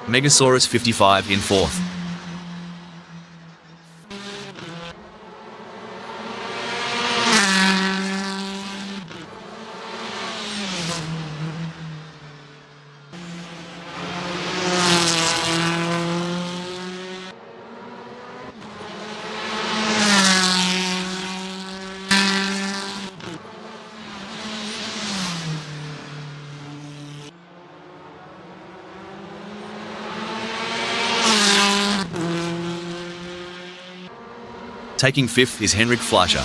Megasaurus 55 in 4th. Taking 5th is Henrik Fleischer.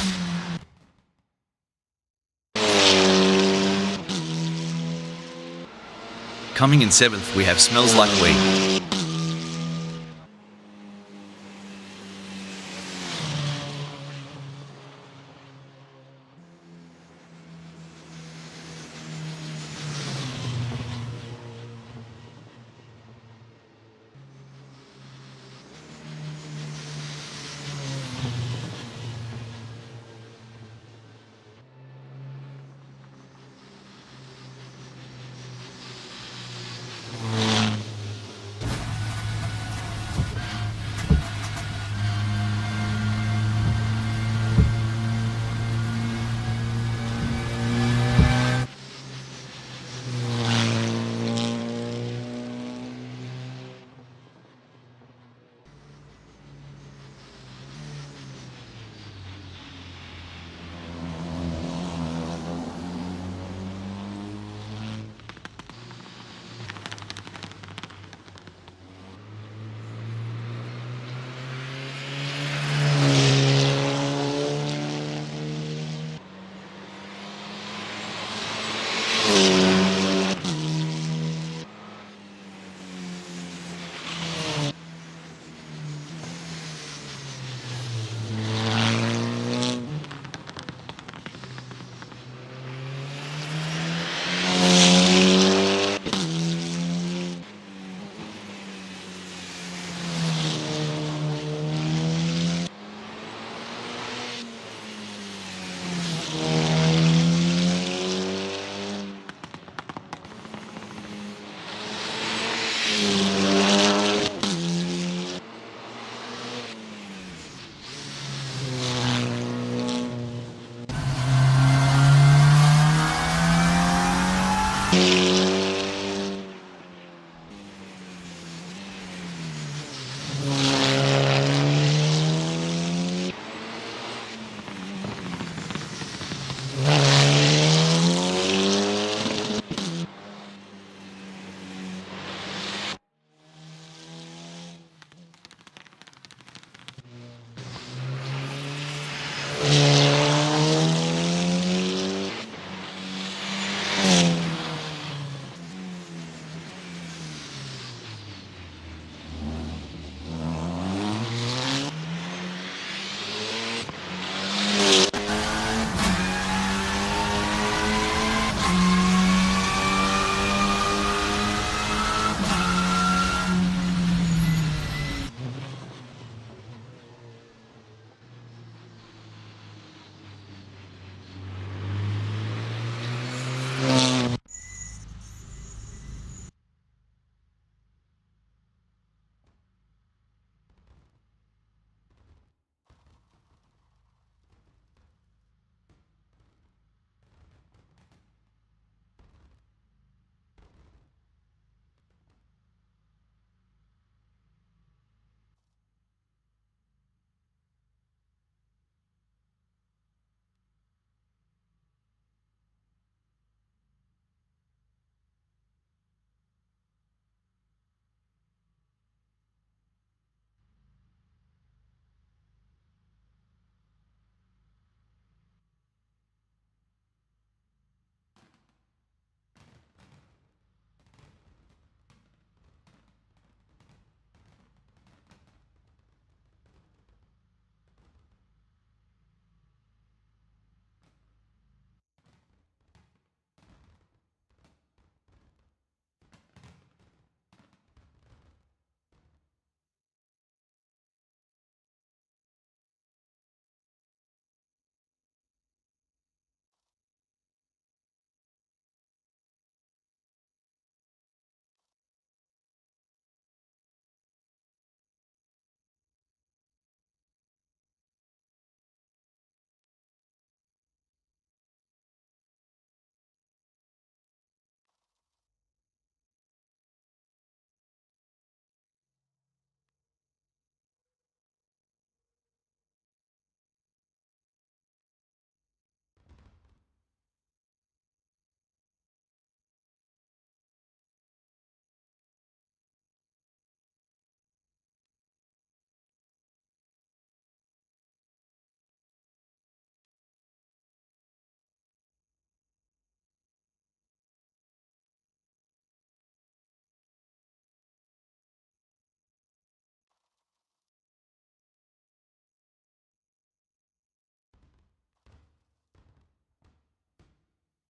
Coming in 7th we have Smells Like Weed.